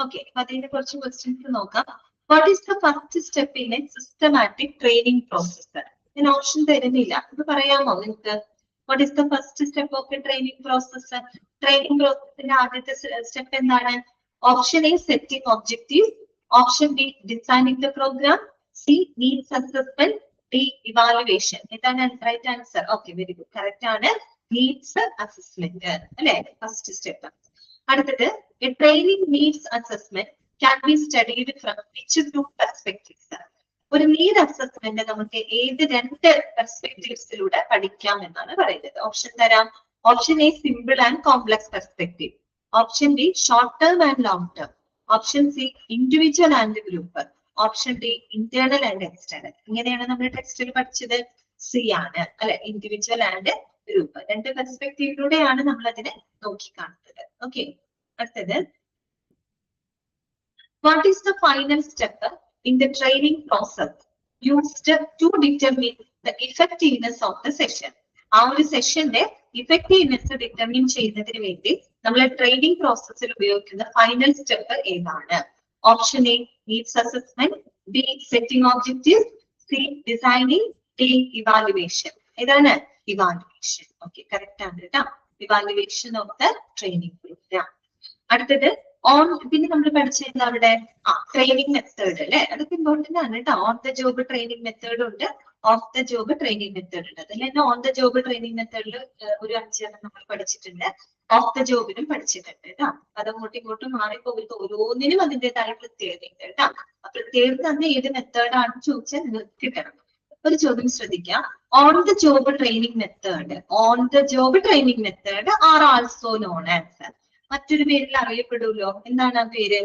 ഓക്കെ, അപ്പൊ അതിന്റെ കുറച്ച് ക്വസ്റ്റ്യൻസ് നോക്കാം. What is the first step in a systematic training process? ഞാൻ ഓപ്ഷൻ തരുന്നില്ല, ഇത് പറയാമോ നിങ്ങൾക്ക്? What is the first step of a training process? Training പ്രോസസ്സിന്റെ ആദ്യത്തെ സ്റ്റെപ്പ് എന്താണ്? Option A setting objective, option B designing the program, C needs assessment, D evaluation. ഇതാണ് right answer. Okay, very good, correct ആണ്. Needs assessment അല്ലെ first step. അടുത്തത്, a training needs assessment can be studied from which two perspectives? ഒരു need assessment നമുക്ക് ഏത് രണ്ട് പെർസ്പെക്ടീവ്സിലൂടെ പഠിക്കാം എന്നാണ് പറയുന്നത്. ഓപ്ഷൻ തരാം. Option A simple and complex perspective, option B short term and long term, option C individual and group, option D internal and external. ഇങ്ങനെയാണ് നമ്മൾ ടെക്സ്റ്റിൽ പഠിച്ചത്. സി ആണ് അല്ലെ, ഇൻഡിവിജ്വൽ ആൻഡ് ഗ്രൂപ്പ്. രണ്ട് പെർസ്പെക്ടീവിലൂടെയാണ് നമ്മൾ അതിനെ നോക്കിക്കാണുന്നത്. ഓക്കെ, അടുത്തത്, what is the final step in the training process used to determine the effectiveness of the session? ആ ഒരു സെഷന്റെ ഇഫക്റ്റീവ്നെസ് ഡിറ്റർമിൻ ചെയ്യുന്നതിന് വേണ്ടി നമ്മൾ ട്രെയിനിങ് പ്രോസസ്സിൽ ഉപയോഗിക്കുന്ന ഫൈനൽ സ്റ്റെപ്പ് ഏതാണ്? Option A needs assessment, B setting objective, C designing, D evaluation. ഏതാണ്? Evaluation. Okay, correct ആണ് കേട്ടോ. Evaluation of the training program. അടുത്തത്, പിന്നെ നമ്മൾ പഠിച്ചിരുന്ന അവിടെ ട്രെയിനിങ് മെത്തേഡ് അല്ലെ, അതൊക്കെ ഇമ്പോർട്ടന്റ് ആണ് കേട്ടോ. On the job training method ഉണ്ട്, off the job training method ഉണ്ട്. അതിൽ തന്നെ ഓൺ ദ ജോബ് ട്രെയിനിങ് മെത്തേഡിൽ ഒരു 5 നമ്മൾ പഠിച്ചിട്ടുണ്ട്, ഓഫ് ദ ജോബിലും പഠിച്ചിട്ടുണ്ട് കേട്ടോ. അത് അങ്ങോട്ടും ഇങ്ങോട്ടും മാറിപ്പോകരുത്, ഓരോന്നിനും അതിൻ്റെതായ പ്രത്യേകതയുണ്ട് കേട്ടോ. ആ പ്രത്യേകത തന്നെ ഏത് മെത്തേഡാണെന്ന് ചോദിച്ചാൽ നിങ്ങൾക്ക് കിട്ടണം. ഒരു ചോദ്യം ശ്രദ്ധിക്കാം. On the job training method, on the job training method are also known as, മറ്റൊരു പേരിൽ അറിയപ്പെടുമല്ലോ. എന്താണ് ആ പേര്?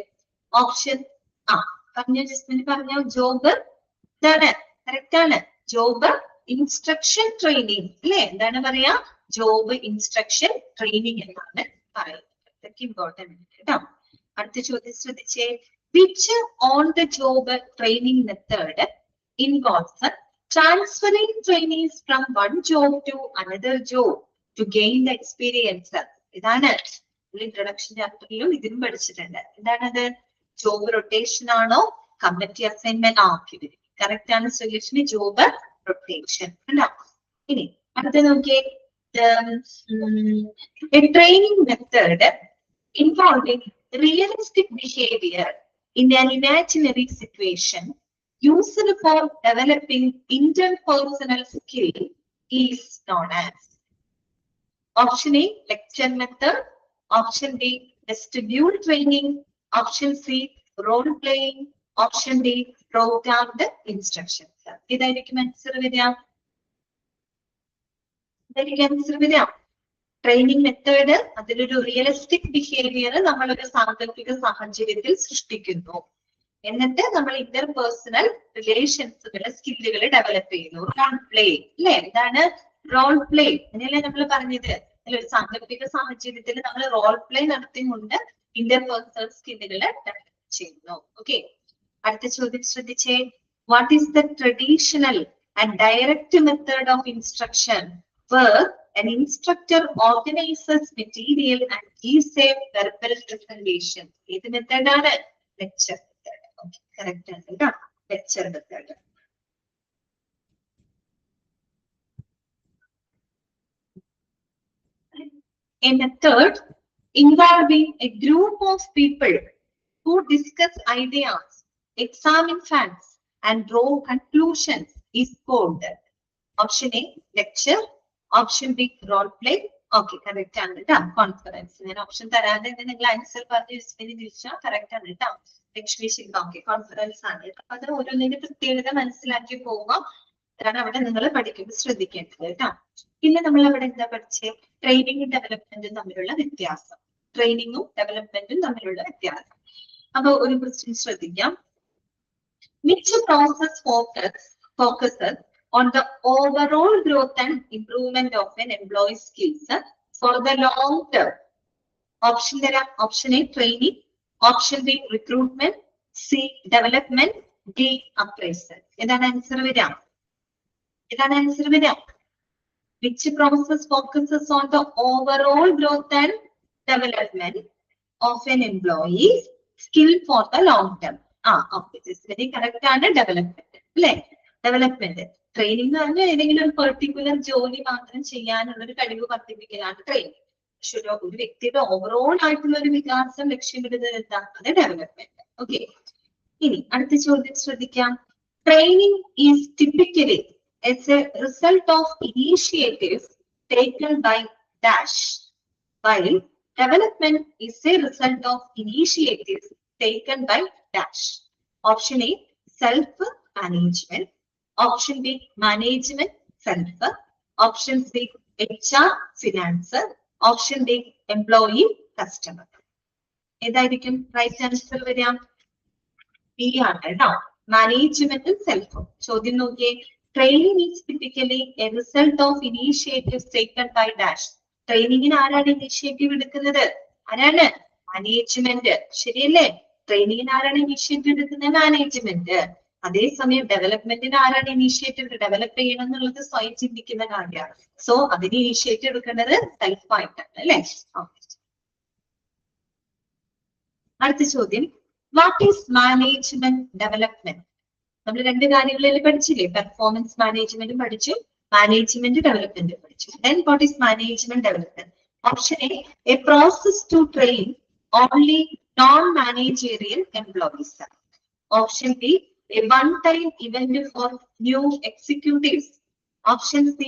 ഓപ്ഷൻ പറഞ്ഞോ ജസ്മിന് പറഞ്ഞോ. ജോബ് എന്താണ്? കറക്റ്റ് ആണ്. ജോബ് ഇൻസ്ട്രക്ഷൻ ട്രെയിനിങ് അല്ലെ? എന്താണ് പറയാ? ജോബ് ഇൻസ്ട്രക്ഷൻ ട്രെയിനിങ് എന്നാണ് പറയുന്നത്. ഇതൊക്കെ ഇമ്പോർട്ടന്റ് ആണ് കേട്ടോ. അടുത്ത ചോദ്യം ശ്രദ്ധിച്ചേ. Which on the job training method involves transferring trainees from one job to another job to gain the experience? ഇതാണ് ഇൻട്രൊഡക്ഷൻ ചാപ്റ്ററിലും ഇതിനും പഠിച്ചിട്ടുണ്ട്. എന്താണത്? ജോബ് റൊട്ടേഷൻ ആണോ, കമ്മിറ്റി അസൈൻമെന്റ്? കറക്റ്റ് ആണ് സൊല്യൂഷൻ, ജോബ് റൊട്ടേഷൻ. ഇനി അടുത്ത നോക്കിയേ. Training method involving realistic behaviour in an imaginary situation used for developing interpersonal skill is known as? Option A lecture method, option B vestibule training, option C role playing, option D programmed instructions. ഇതായിരിക്കും answer വരിക. എനിക്ക് answer വരാം. Training method അതിലൊരു realistic behaviour നമ്മളൊരു സാങ്കല്പിക സാഹചര്യത്തിൽ സൃഷ്ടിക്കുന്നു. എന്നിട്ട് നമ്മൾ ഇന്റർപേഴ്സണൽ റിലേഷൻസുകളെ സ്കില്ലുകൾ ഡെവലപ്പ് ചെയ്യുന്നു. റോൾ പ്ലേ അല്ലെ, എന്താണ് റോൾ പ്ലേ? അങ്ങനെയല്ലേ നമ്മൾ പറഞ്ഞത്? അല്ലെ, ഒരു സാങ്കല്പിക സാഹചര്യത്തിൽ നമ്മൾ റോൾ പ്ലേ നടത്തിക്കൊണ്ട് ഇന്റർപേഴ്സണൽ സ്കില്ലുകൾ ഡെവലപ്പ് ചെയ്യുന്നു. ഓക്കെ, അടുത്ത ചോദ്യം ശ്രദ്ധിച്ചേ. What is the traditional and direct method of instruction where an instructor organizes material and gives a verbal presentation? ഏത് മെത്തേഡ് ആണ്? Lecture method. ഓക്കെ, കറക്റ്റ് ആണ് കേട്ടോ, lecture method. A method involving a group of people who discuss ideas, examine facts, and draw conclusions is called. Option A, lecture. Option B, role play. Okay, correct ആണ് കേട്ടോ, conference. ഞാൻ option തരാതെ നിങ്ങൾ answer പറഞ്ഞ് ചോദിച്ചാൽ correct ആണ് കേട്ടോ. Lakshmi Shiva, okay, conference ആണ്. അപ്പൊ അത് ഓരോന്നിന്റെ പ്രത്യേകത മനസ്സിലാക്കി പോവുക. അതാണ് അവിടെ നിങ്ങൾ പഠിക്കുമ്പോൾ ശ്രദ്ധിക്കേണ്ടത് കേട്ടോ. പിന്നെ നമ്മൾ അവിടെ എന്താ പഠിച്ചേ? ട്രെയിനിങ്ങും ഡെവലപ്മെന്റും തമ്മിലുള്ള വ്യത്യാസം. ട്രെയിനിങ്ങും ഡെവലപ്മെന്റും തമ്മിലുള്ള വ്യത്യാസം. അപ്പൊ ഒരു ക്വസ്റ്റ്യൻ ശ്രദ്ധിക്കാം. Which process focuses on the overall growth and improvement of an employee's skills for the long term? Option തരാം. Option A, training. Option B, recruitment. C, development. D, appraisal. ഇതാണ് ആൻസർ വരാം. ഇതാണ് ആൻസർ വരാം. Which process focuses on the overall growth and development of an employee's skill for the long term? Very correct ആണ്. Development അല്ലെ, development. Training എന്ന് പറഞ്ഞാൽ ഏതെങ്കിലും ഒരു പെർട്ടിക്കുലർ ജോലി മാത്രം ചെയ്യാനുള്ള ഒരു കഴിവ് വർദ്ധിപ്പിക്കലാണ് ട്രെയിനിങ്. പക്ഷെ ഒരു വ്യക്തിയുടെ ഓവറോൾ ആയിട്ടുള്ള ഒരു വികാസം ലക്ഷ്യമിടുന്നത് എന്താ? അത് ഡെവലപ്മെന്റ്. ഓക്കെ, ഇനി അടുത്ത ചോദ്യം ശ്രദ്ധിക്കാം. Training is typically as a result of initiatives taken by dash, while development is a result of initiatives taken by dash. Option A, self-management. Option B, management, self. Option C, HR, finance. Option D, employee, customer. ഏതായിരിക്കും right answer വരാം? B ആണ് കേട്ടോ, മാനേജ്മെന്റും സെൽഫും. ചോദ്യം നോക്കിയേ. Training is typically a result of initiatives taken by dash. ട്രെയിനിങ്ങിന് ആരാണ് initiative എടുക്കുന്നത്? ആരാണ്? മാനേജ്മെന്റ്. ശരിയല്ലേ? ട്രെയിനിങ്ങിന് ആരാണ് ഇനിഷ്യേറ്റീവ് എടുക്കുന്നത്? മാനേജ്മെന്റ്. അതേസമയം ഡെവലപ്മെന്റിന് ആരാണ് ഇനിഷ്യേറ്റീവ്? ഡെവലപ്പ് ചെയ്യണം എന്നുള്ളത് സ്വയം ചിന്തിക്കുന്ന കാര്യമാണ്. സോ അതിന് ഇനിഷ്യേറ്റീവ് എടുക്കേണ്ടത് സെൽഫായിട്ടാണ് അല്ലെ? അടുത്ത ചോദ്യം. What is management development? നമ്മൾ രണ്ട് കാര്യങ്ങളിൽ പഠിച്ചില്ലേ? പെർഫോമൻസ് മാനേജ്മെന്റും പഠിച്ചു, മാനേജ്മെന്റ് ഡെവലപ്മെന്റും പഠിച്ചു. Then what is management development? Option A, a process to train only non-managerial employees. Option B, a one-time event for new executives. Option C,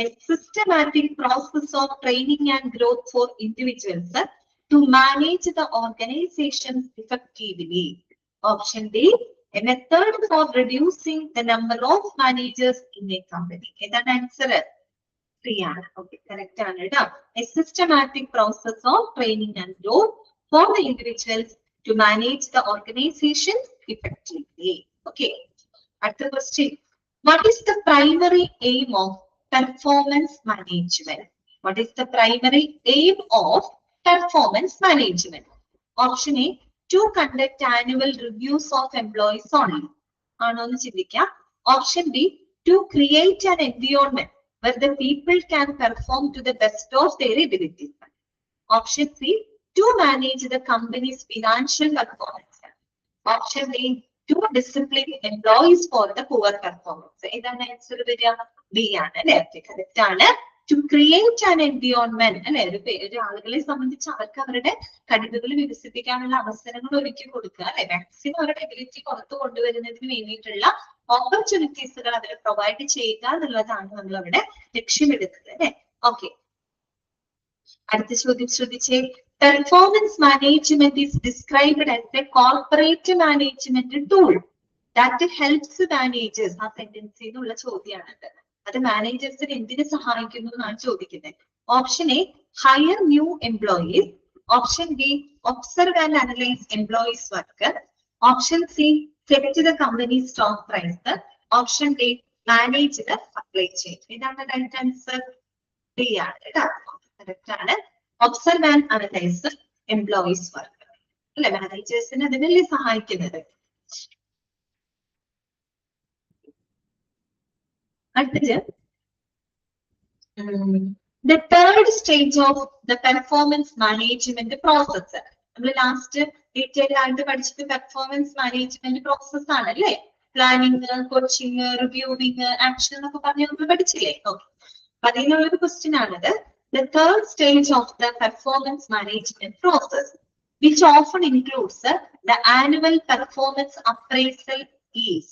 a systematic process of training and growth for individuals to manage the organization effectively. Option D, a method for reducing the number of managers in a company. ഏതാണ് answer? C ആണ്. Okay, correct ആണ് കേട്ടോ. A systematic process of training and growth for the individuals to manage the organization effectively. Okay. അടുത്ത question. What is the primary aim of performance management? What is the primary aim of performance management? Option A, to conduct annual reviews of employees only. ആണോ എന്ന് ചിന്തിക്കാം. Option B, to create an environment where the people can perform to the best of their ability. Option C, to manage the company's financial performance. Option D, to discipline employees for the poor performance. ഏതാണ് answer വരിക? B ആണ് അല്ലെ? Correct ആണ്. To create an environment അല്ലെ, ഒരു ആളുകളെ സംബന്ധിച്ച് അവർക്ക് അവരുടെ കഴിവുകൾ വികസിപ്പിക്കാനുള്ള അവസരങ്ങൾ ഒരുക്കി കൊടുക്കുക അല്ലെ, മാക്സിമം അവരുടെ എബിലിറ്റി പുറത്തു കൊണ്ടുവരുന്നതിന് വേണ്ടിയിട്ടുള്ള ഓപ്പർച്യൂണിറ്റീസുകൾ അവർ പ്രൊവൈഡ് ചെയ്യുക എന്നുള്ളതാണ് നമ്മൾ അവിടെ ലക്ഷ്യമെടുക്കുന്നത് അല്ലെ. ഓക്കെ, അടുത്ത ചോദ്യം ശ്രദ്ധിച്ചേ. Performance management is described as A corporate management tool that helps managers. ആ സെന്റൻസിൽ നിന്നുള്ള ചോദ്യമാണ്. അത് മാനേജേഴ്സിന് എന്തിനു സഹായിക്കുന്നു എന്നാണ് ചോദിക്കുന്നത്. Option A hire new employees, option B observe and analyse employees work, option C set the company stock price, option D manage the supply chain. ഇതാണ് right answer. D ആണ് കേട്ടോ, കറക്റ്റ് ആണ്. Observe and analyse employees work അല്ലെ, മാനേജേഴ്സിന് അതിനല്ലേ സഹായിക്കുന്നത്. അടുത്തത് the third stage of the performance management process. നമ്മൾ ലാസ്റ്റ് ഡീറ്റെയിൽ ആയിട്ട് പഠിച്ചത് പെർഫോമൻസ് മാനേജ്മെന്റ് പ്രോസസ് ആണ് അല്ലേ. പ്ലാനിങ്, കോച്ചിങ്, റിവ്യൂവിങ്, ആക്ഷൻ എന്നൊക്കെ പറഞ്ഞ് നമ്മൾ പഠിച്ചില്ലേ. ഓക്കെ, അപ്പൊ അതിനുള്ളൊരു ക്വസ്റ്റ്യൻ ആണിത്. The third stage of the performance management process, which often includes the annual performance appraisal, is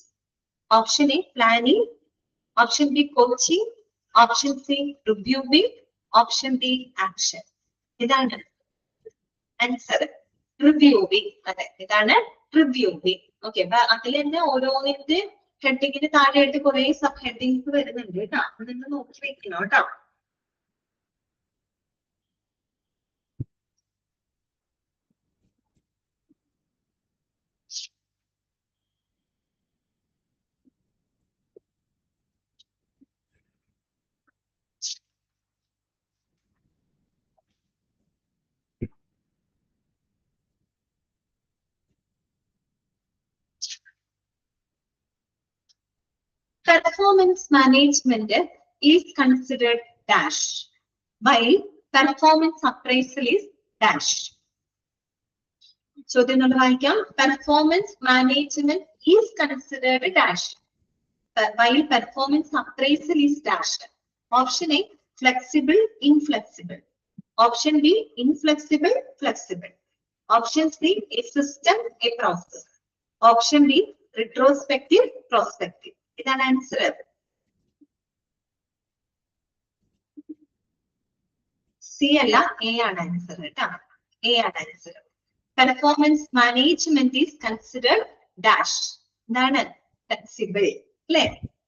option A planning, option B coaching, option C reviewing, option D action. ഇതാണ് answer. Reviewing. അതെ, ഇതാണ് reviewing. Okay, അപ്പൊ അതിൽ തന്നെ ഓരോന്നിന്റെ ഹെഡിങ്ങിന് താഴെയായിട്ട് കുറെ sub headings വരുന്നുണ്ട് കേട്ടോ. നിങ്ങൾ നോക്കി വെക്കണം കേട്ടോ. Performance management is considered dash, while performance appraisal is dash. ചോദ്യം നമ്മൾ വായിക്കാം. Performance management is considered dash, while performance appraisal is dash. Option A flexible, inflexible. Option B inflexible, flexible. Option C a system, a process. Option D retrospective, prospective. ഇതാണ് answer. C അല്ല, A ആണ് answer കേട്ടോ. A ആണ് answer. Performance management is considered dash. എന്താണ്? Flexible അല്ലെ.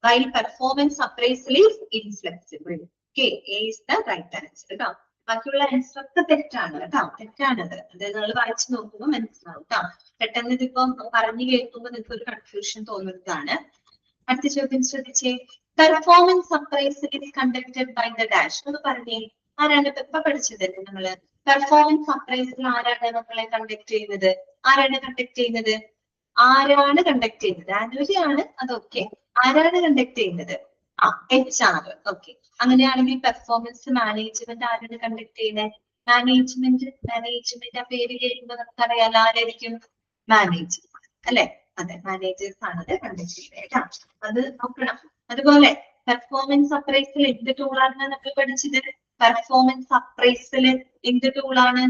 While performance appraisal is inflexible. Okay, A is the right answer കേട്ടോ. ബാക്കിയുള്ള answer ഒക്കെ തെറ്റാണ് കേട്ടോ, തെറ്റാണത്. അത് നിങ്ങൾ വായിച്ചു നോക്കുമ്പോൾ മനസ്സിലാവും കേട്ടോ. പെട്ടെന്ന് ഇതിപ്പം പറഞ്ഞു കേൾക്കുമ്പോൾ നിങ്ങൾക്ക് ഒരു കൺഫ്യൂഷൻ തോന്നുന്നതാണ്. അടുത്ത ചോദ്യം ശ്രദ്ധിച്ചേ. Performance appraisal is conducted by the dash. എന്ന് പറഞ്ഞേ, ആരാണ് ഇപ്പൊ പഠിച്ചതല്ലേ നമ്മള്? പെർഫോമൻസ് അപ്രൈസൽ ആരാണ് നമ്മളെ കണ്ടക്ട് ചെയ്യുന്നത്? ആരാണ് കണ്ടക്ട് ചെയ്യുന്നത്? ആരാണ് കണ്ടക്ട് ചെയ്യുന്നത്? ആനുവലി ആണ്, അതൊക്കെ. ആരാണ് കണ്ടക്ട് ചെയ്യുന്നത്? HR. ഓക്കെ, അങ്ങനെയാണെങ്കിൽ പെർഫോമൻസ് മാനേജ്മെന്റ് ആരാണ് കണ്ടക്ട് ചെയ്യുന്നത്? മാനേജ്മെന്റ് ആ പേര് കേൾക്കുമ്പോൾ നമുക്കറിയാലോ ആരായിരിക്കും? മാനേജർ അല്ലെ. അതെ, മാനേജേഴ്സ് ആണ് അത് കണ്ടക്ട് ചെയ്യുന്നത് കേട്ടോ. അത് നോക്കണം. അതുപോലെ പെർഫോമൻസ് അപ്രൈസൽ എന്ത് ടൂളാണ് നമ്മൾ പഠിച്ചത്? പെർഫോമൻസ് അപ്രൈസൽ എന്ത് ടൂളാണ്?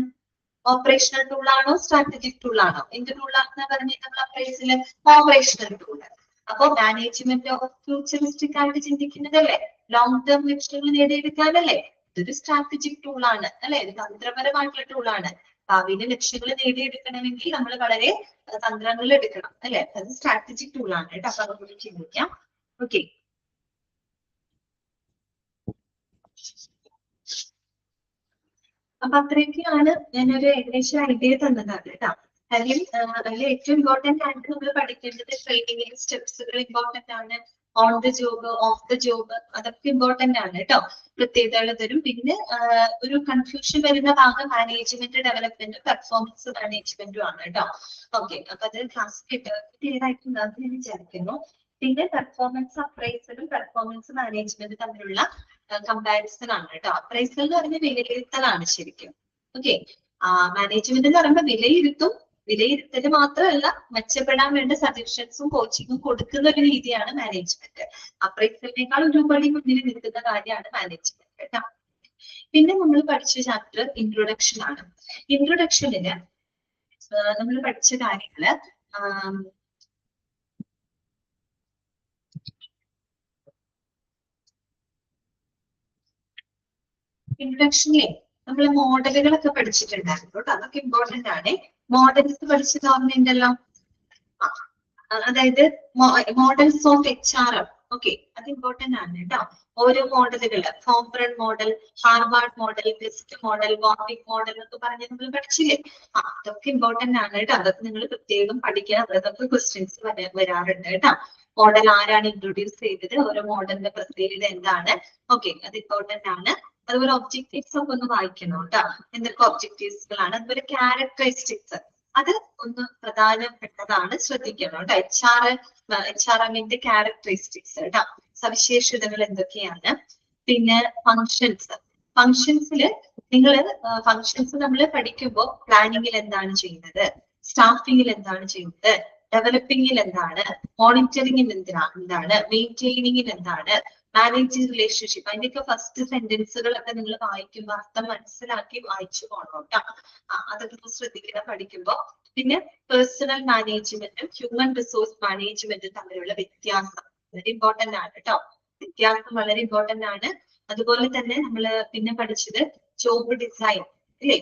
ഓപ്പറേഷണൽ ടൂളാണോ സ്ട്രാറ്റജിക് ടൂളാണോ? എന്ത് ടൂളാണെന്ന് പറഞ്ഞിട്ട് നമ്മൾ അപ്രൈസൽ? Operational tool. അപ്പൊ മാനേജ്മെന്റ് ഫ്യൂച്ചറിസ്റ്റിക് ആയിട്ട് ചിന്തിക്കുന്നതല്ലേ, ലോങ് ടേം ലക്ഷ്യങ്ങൾ നേടിയെടുക്കാനല്ലേ. ഇതൊരു സ്ട്രാറ്റജിക് ടൂളാണ് അല്ലെ, ഒരു തന്ത്രപരമായിട്ടുള്ള ടൂളാണ്. ഭാവിയിലെ ലക്ഷ്യങ്ങൾ നേടിയെടുക്കണമെങ്കിൽ നമ്മൾ വളരെ തന്ത്രങ്ങൾ എടുക്കണം അല്ലെ. അത് സ്ട്രാറ്റജിക് ടൂളാണ് കേട്ടോ. അപ്പൊ അതൊന്നും ചിന്തിക്കാം. ഓക്കെ, അപ്പൊ അത്രയൊക്കെയാണ് ഞാനൊരു ഏകദേശം ഐഡിയ തന്നതാണ് കേട്ടോ. കാര്യം അതിൽ ഏറ്റവും ഇമ്പോർട്ടന്റ് ആയിട്ട് നമ്മൾ പഠിക്കേണ്ടത് ട്രെയിനിങ്ങിന്റെ സ്റ്റെപ്സുകൾ ഇമ്പോർട്ടന്റ് ആണ്. On the job, of the job, അതൊക്കെ ഇമ്പോർട്ടന്റ് ആണ് കേട്ടോ. പ്രത്യേകതകൾ തരും. പിന്നെ ഒരു കൺഫ്യൂഷൻ വരുന്ന ഭാഗം മാനേജ്മെന്റ് ഡെവലപ്മെന്റും പെർഫോമൻസ് മാനേജ്മെന്റും ആണ് കേട്ടോ. ഓക്കെ, അപ്പൊ അത് ക്ലാസ് ക്ലിയർ ആയിട്ടുണ്ടാകും എന്ന് വിചാരിക്കുന്നു. പിന്നെ പെർഫോമൻസ് അപ്രൈസലും പെർഫോമൻസ് മാനേജ്മെന്റും തമ്മിലുള്ള കമ്പാരിസൺ ആണ് കേട്ടോ. അപ്രൈസൽ എന്ന് പറഞ്ഞാൽ വിലയിരുത്തലാണ് ശരിക്കും. ഓക്കെ, മാനേജ്മെന്റ് എന്ന് പറയുമ്പോൾ വിലയിരുത്തും. വിലയിരുത്തൽ മാത്രമല്ല, മെച്ചപ്പെടാൻ വേണ്ട സജഷൻസും കോച്ചിങ്ങും കൊടുക്കുന്ന ഒരു രീതിയാണ് മാനേജ്മെന്റ്. അപ്രൈസലിനേക്കാൾ ഒരുപടി മുന്നിൽ നിൽക്കുന്ന കാര്യമാണ് മാനേജ്മെന്റ് കേട്ടോ. പിന്നെ നമ്മൾ പഠിച്ച ചാപ്റ്റർ ഇൻട്രൊഡക്ഷൻ ആണ്. ഇൻട്രൊഡക്ഷനില് നമ്മൾ പഠിച്ച കാര്യങ്ങള് ഇൻട്രൊഡക്ഷനിലെ നമ്മൾ മോഡലുകളൊക്കെ പഠിച്ചിട്ടുണ്ടായിരുന്നു കേട്ടോ. അതൊക്കെ ഇമ്പോർട്ടന്റ് ആണ്. മോഡൽസ് പഠിച്ചത് ഓർമ്മയുണ്ടല്ലോ. അതായത് മോഡൽസ് ഓഫ് HR. ഓക്കെ, അത് ഇമ്പോർട്ടന്റ് ആണ് കേട്ടോ. ഓരോ മോഡലുകൾ, Fombrun model, Harvard model, best model, Warwick model എന്നൊക്കെ പറഞ്ഞ് നമ്മൾ പഠിച്ചില്ലേ? അതൊക്കെ ഇമ്പോർട്ടന്റ് ആണ് കേട്ടോ. അതൊക്കെ നിങ്ങൾ പ്രത്യേകം പഠിക്കണം. അതൊക്കെ ക്വസ്റ്റ്യൻസ് വരാറുണ്ട് കേട്ടോ. മോഡൽ ആരാണ് ഇൻട്രൊഡ്യൂസ് ചെയ്തത്, ഓരോ മോഡലിന്റെ പ്രത്യേകത എന്താണ്, ഓക്കെ, അത് ഇമ്പോർട്ടന്റ് ആണ്. അതുപോലെ ഒബ്ജക്റ്റീവ്സ് ഒക്കെ ഒന്ന് വായിക്കണം കേട്ടോ. എന്തൊക്കെ ഒബ്ജക്റ്റീവ്സുകളാണ്, അതുപോലെ ക്യാരക്ടറിസ്റ്റിക്സ്, അത് ഒന്ന് പ്രധാനപ്പെട്ടതാണ്, ശ്രദ്ധിക്കണം കേട്ടോ. HRMന്റെ ക്യാരക്ടറിസ്റ്റിക്സ് കേട്ടോ, സവിശേഷതകൾ എന്തൊക്കെയാണ്. പിന്നെ ഫങ്ഷൻസിൽ നിങ്ങൾ നമ്മൾ പഠിക്കുമ്പോൾ പ്ലാനിങ്ങിൽ എന്താണ് ചെയ്യുന്നത്, സ്റ്റാഫിങ്ങിൽ എന്താണ് ചെയ്യുന്നത്, ഡെവലപ്പിംഗിൽ എന്താണ്, മോണിറ്ററിംഗിൽ എന്താണ്, മെയിൻറ്റെയിനിങ്ങിൽ എന്താണ്, മാനേജിങ് റിലേഷൻഷിപ്പ്, അതിന്റെയൊക്കെ ഫസ്റ്റ് സെന്റൻസുകളൊക്കെ നിങ്ങൾ വായിക്കുമ്പോൾ അർത്ഥം മനസ്സിലാക്കി വായിച്ചു പോകണം കേട്ടോ. അതൊക്കെ ശ്രദ്ധിക്കണം പഠിക്കുമ്പോൾ. പിന്നെ പേഴ്സണൽ മാനേജ്മെന്റും ഹ്യൂമൻ റിസോഴ്സ് മാനേജ്മെന്റും തമ്മിലുള്ള വ്യത്യാസം വളരെ ഇമ്പോർട്ടന്റ് ആണ് കേട്ടോ. വ്യത്യാസം വളരെ ഇമ്പോർട്ടന്റ് ആണ്. അതുപോലെ തന്നെ നമ്മൾ പിന്നെ പഠിച്ചത് ജോബ് ഡിസൈൻ അല്ലേ,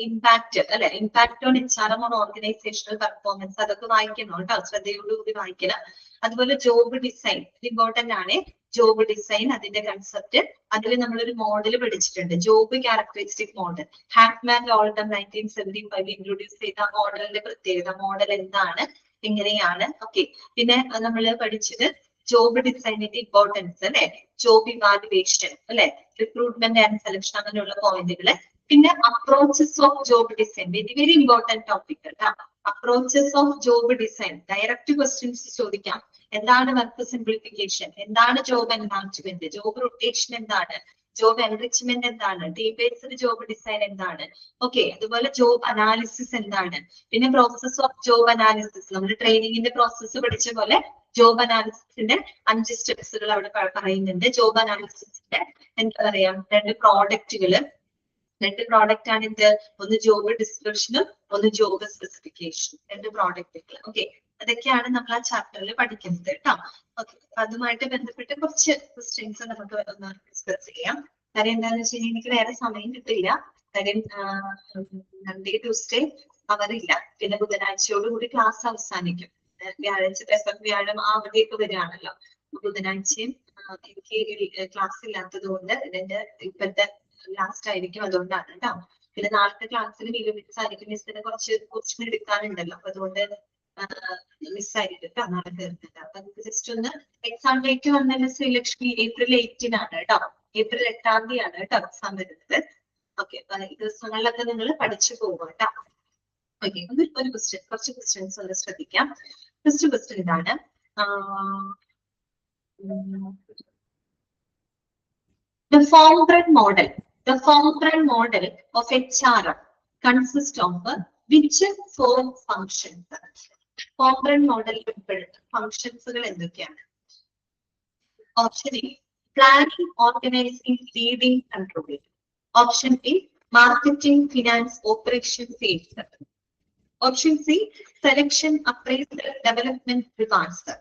ഇമ്പാക്ട് അല്ലെ, impact on HRM on organisational performance, അതൊക്കെ വായിക്കണം കേട്ടോ, ശ്രദ്ധയോടുകൂടി വായിക്കണം. അതുപോലെ ജോബ് ഡിസൈൻ ഇമ്പോർട്ടന്റ് ആണ്. ജോബ് ഡിസൈൻ, അതിന്റെ കൺസെപ്റ്റ്, അതിൽ നമ്മളൊരു മോഡൽ പഠിച്ചിട്ടുണ്ട്, job characteristic model. Hackman ഓൾഡം 1975 introduce ചെയ്ത മോഡലിന്റെ പ്രത്യേകത, മോഡൽ എന്താണ്, എങ്ങനെയാണ്, ഓക്കെ. പിന്നെ നമ്മൾ പഠിച്ചത് ജോബ് ഡിസൈനിന്റെ ഇമ്പോർട്ടൻസ് അല്ലെ, ജോബ് ഇവാലുവേഷൻ അല്ലെ, റിക്രൂട്ട്മെന്റ് ആൻഡ് സെലക്ഷൻ, അങ്ങനെയുള്ള പോയിന്റുകള്. പിന്നെ approaches of job design, very very important topic കേട്ടോ. Approaches of job design, direct questions ചോദിക്കാം. എന്താണ് വർക്ക് സിംപ്ലിഫിക്കേഷൻ, എന്താണ് ജോബ് എൻഹാൻസ്മെന്റ്, ജോബ് റൊട്ടേഷൻ എന്താണ്, ജോബ് എൻറിച്ച്മെന്റ് എന്താണ്, ടീം ബേസ്ഡ് ജോബ് ഡിസൈൻ എന്താണ്, ഓക്കെ. അതുപോലെ ജോബ് അനാലിസിസ് എന്താണ്. പിന്നെ പ്രോസസ് ഓഫ് ജോബ് അനാലിസിസ്, നമ്മൾ ട്രെയിനിങ്ങിന്റെ പ്രോസസ്സ് പഠിച്ച പോലെ ജോബ് അനാലിസിസിന്റെ 5 സ്റ്റെപ്സുകൾ അവിടെ പറയുന്നുണ്ട്. ജോബ് അനാലിസിസിന്റെ എന്താ പറയാ, 2 പ്രോഡക്റ്റ് ആണ് ഇത്, ഒന്ന് ജോബ് ഡിസ്ക്രിപ്ഷനും ഒന്ന് ജോബ് സ്പെസിഫിക്കേഷനും, 2 പ്രോഡക്റ്റുകൾ, ഓക്കെ. അതൊക്കെയാണ് നമ്മൾ ആ ചാപ്റ്ററിൽ പഠിക്കുന്നത് കേട്ടോ. ഓക്കെ, അതുമായിട്ട് ബന്ധപ്പെട്ട് കുറച്ച് ക്വസ്റ്റ്യൻസ് നമുക്ക് ഒന്ന് ഡിസ്കസ് ചെയ്യാം. കാര്യം എന്താണെന്ന് വെച്ച് കഴിഞ്ഞാൽ എനിക്ക് വേറെ സമയം കിട്ടില്ല. കാര്യം മൺഡേ ട്യൂസ്ഡേ അവരില്ല, പിന്നെ ബുധനാഴ്ചയോടുകൂടി ക്ലാസ് അവസാനിക്കും. വ്യാഴാഴ്ച വ്യാഴം അവധിയൊക്കെ വരികയാണല്ലോ. ബുധനാഴ്ചയും എനിക്ക് ക്ലാസ് ഇല്ലാത്തത് കൊണ്ട് ഇതിന്റെ ഇപ്പോഴത്തെ ലാസ്റ്റ് ആയിരിക്കും, അതുകൊണ്ടാണ് കേട്ടോ. പിന്നെ നാളത്തെ ക്ലാസ്സിൽ മിസ് ആയിരിക്കും, മിസ്സിന് കുറച്ച് ക്വസ്റ്റ്യൻ എടുക്കാനുണ്ടല്ലോ, അപ്പൊ അതുകൊണ്ട് മിസ്സായിരിക്കും കേട്ടോ നാളെ തീർന്നിട്ട്. അപ്പൊ നമുക്ക് ജസ്റ്റ് ഒന്ന് എക്സാം ഡേറ്റ് വന്നതിന് ശ്രീലക്ഷ്മി April 8-നാണ് കേട്ടോ, April 8-ാം തീയതിയാണ് കേട്ടോ എക്സാം വരുന്നത്. ഓക്കെ, അപ്പൊ ഈ ദിവസങ്ങളിലൊക്കെ നിങ്ങൾ പഠിച്ചു പോകും കേട്ടോ. ഓക്കെ, കുറച്ച് ക്വസ്റ്റ്യൻസ് ഒന്ന് ശ്രദ്ധിക്കാം. ഫസ്റ്റ് ക്വസ്റ്റ്യൻ ഇതാണ്, the Fortran model of HRM consists of which 4 functions? Fortran model ഫംഗ്ഷൻസുകൾ എന്തൊക്കെയാണ്? Option A planning, organising, leading, controlling. Option B marketing, finance, operation, sales. Option C selection, appraisal, development, rewards.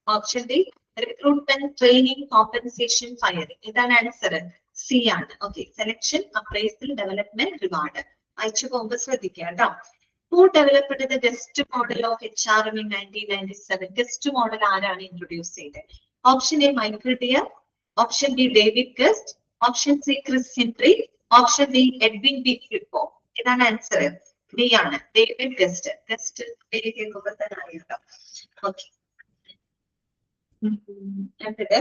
Option D recruitment, training, compensation, firing. ഇതാണ് answer, C ആണ്. Okay, selection, appraisal, development, reward. അയച്ചു പോകുമ്പോൾ ശ്രദ്ധിക്കുക കേട്ടോ. Who developed the GEST model of HRM in 1997? GEST model ആരാണ് introduce ചെയ്തത്? Option A Michael Dear, option B David Guest, option C Chris Henry, option D Edwin B Flippo. ഇതാണ് answer, B ആണ്, David Guest. Guest പേര് കേൾക്കുമ്പോൾ തന്നെ അറിയാം. Okay, എന്നിട്ട്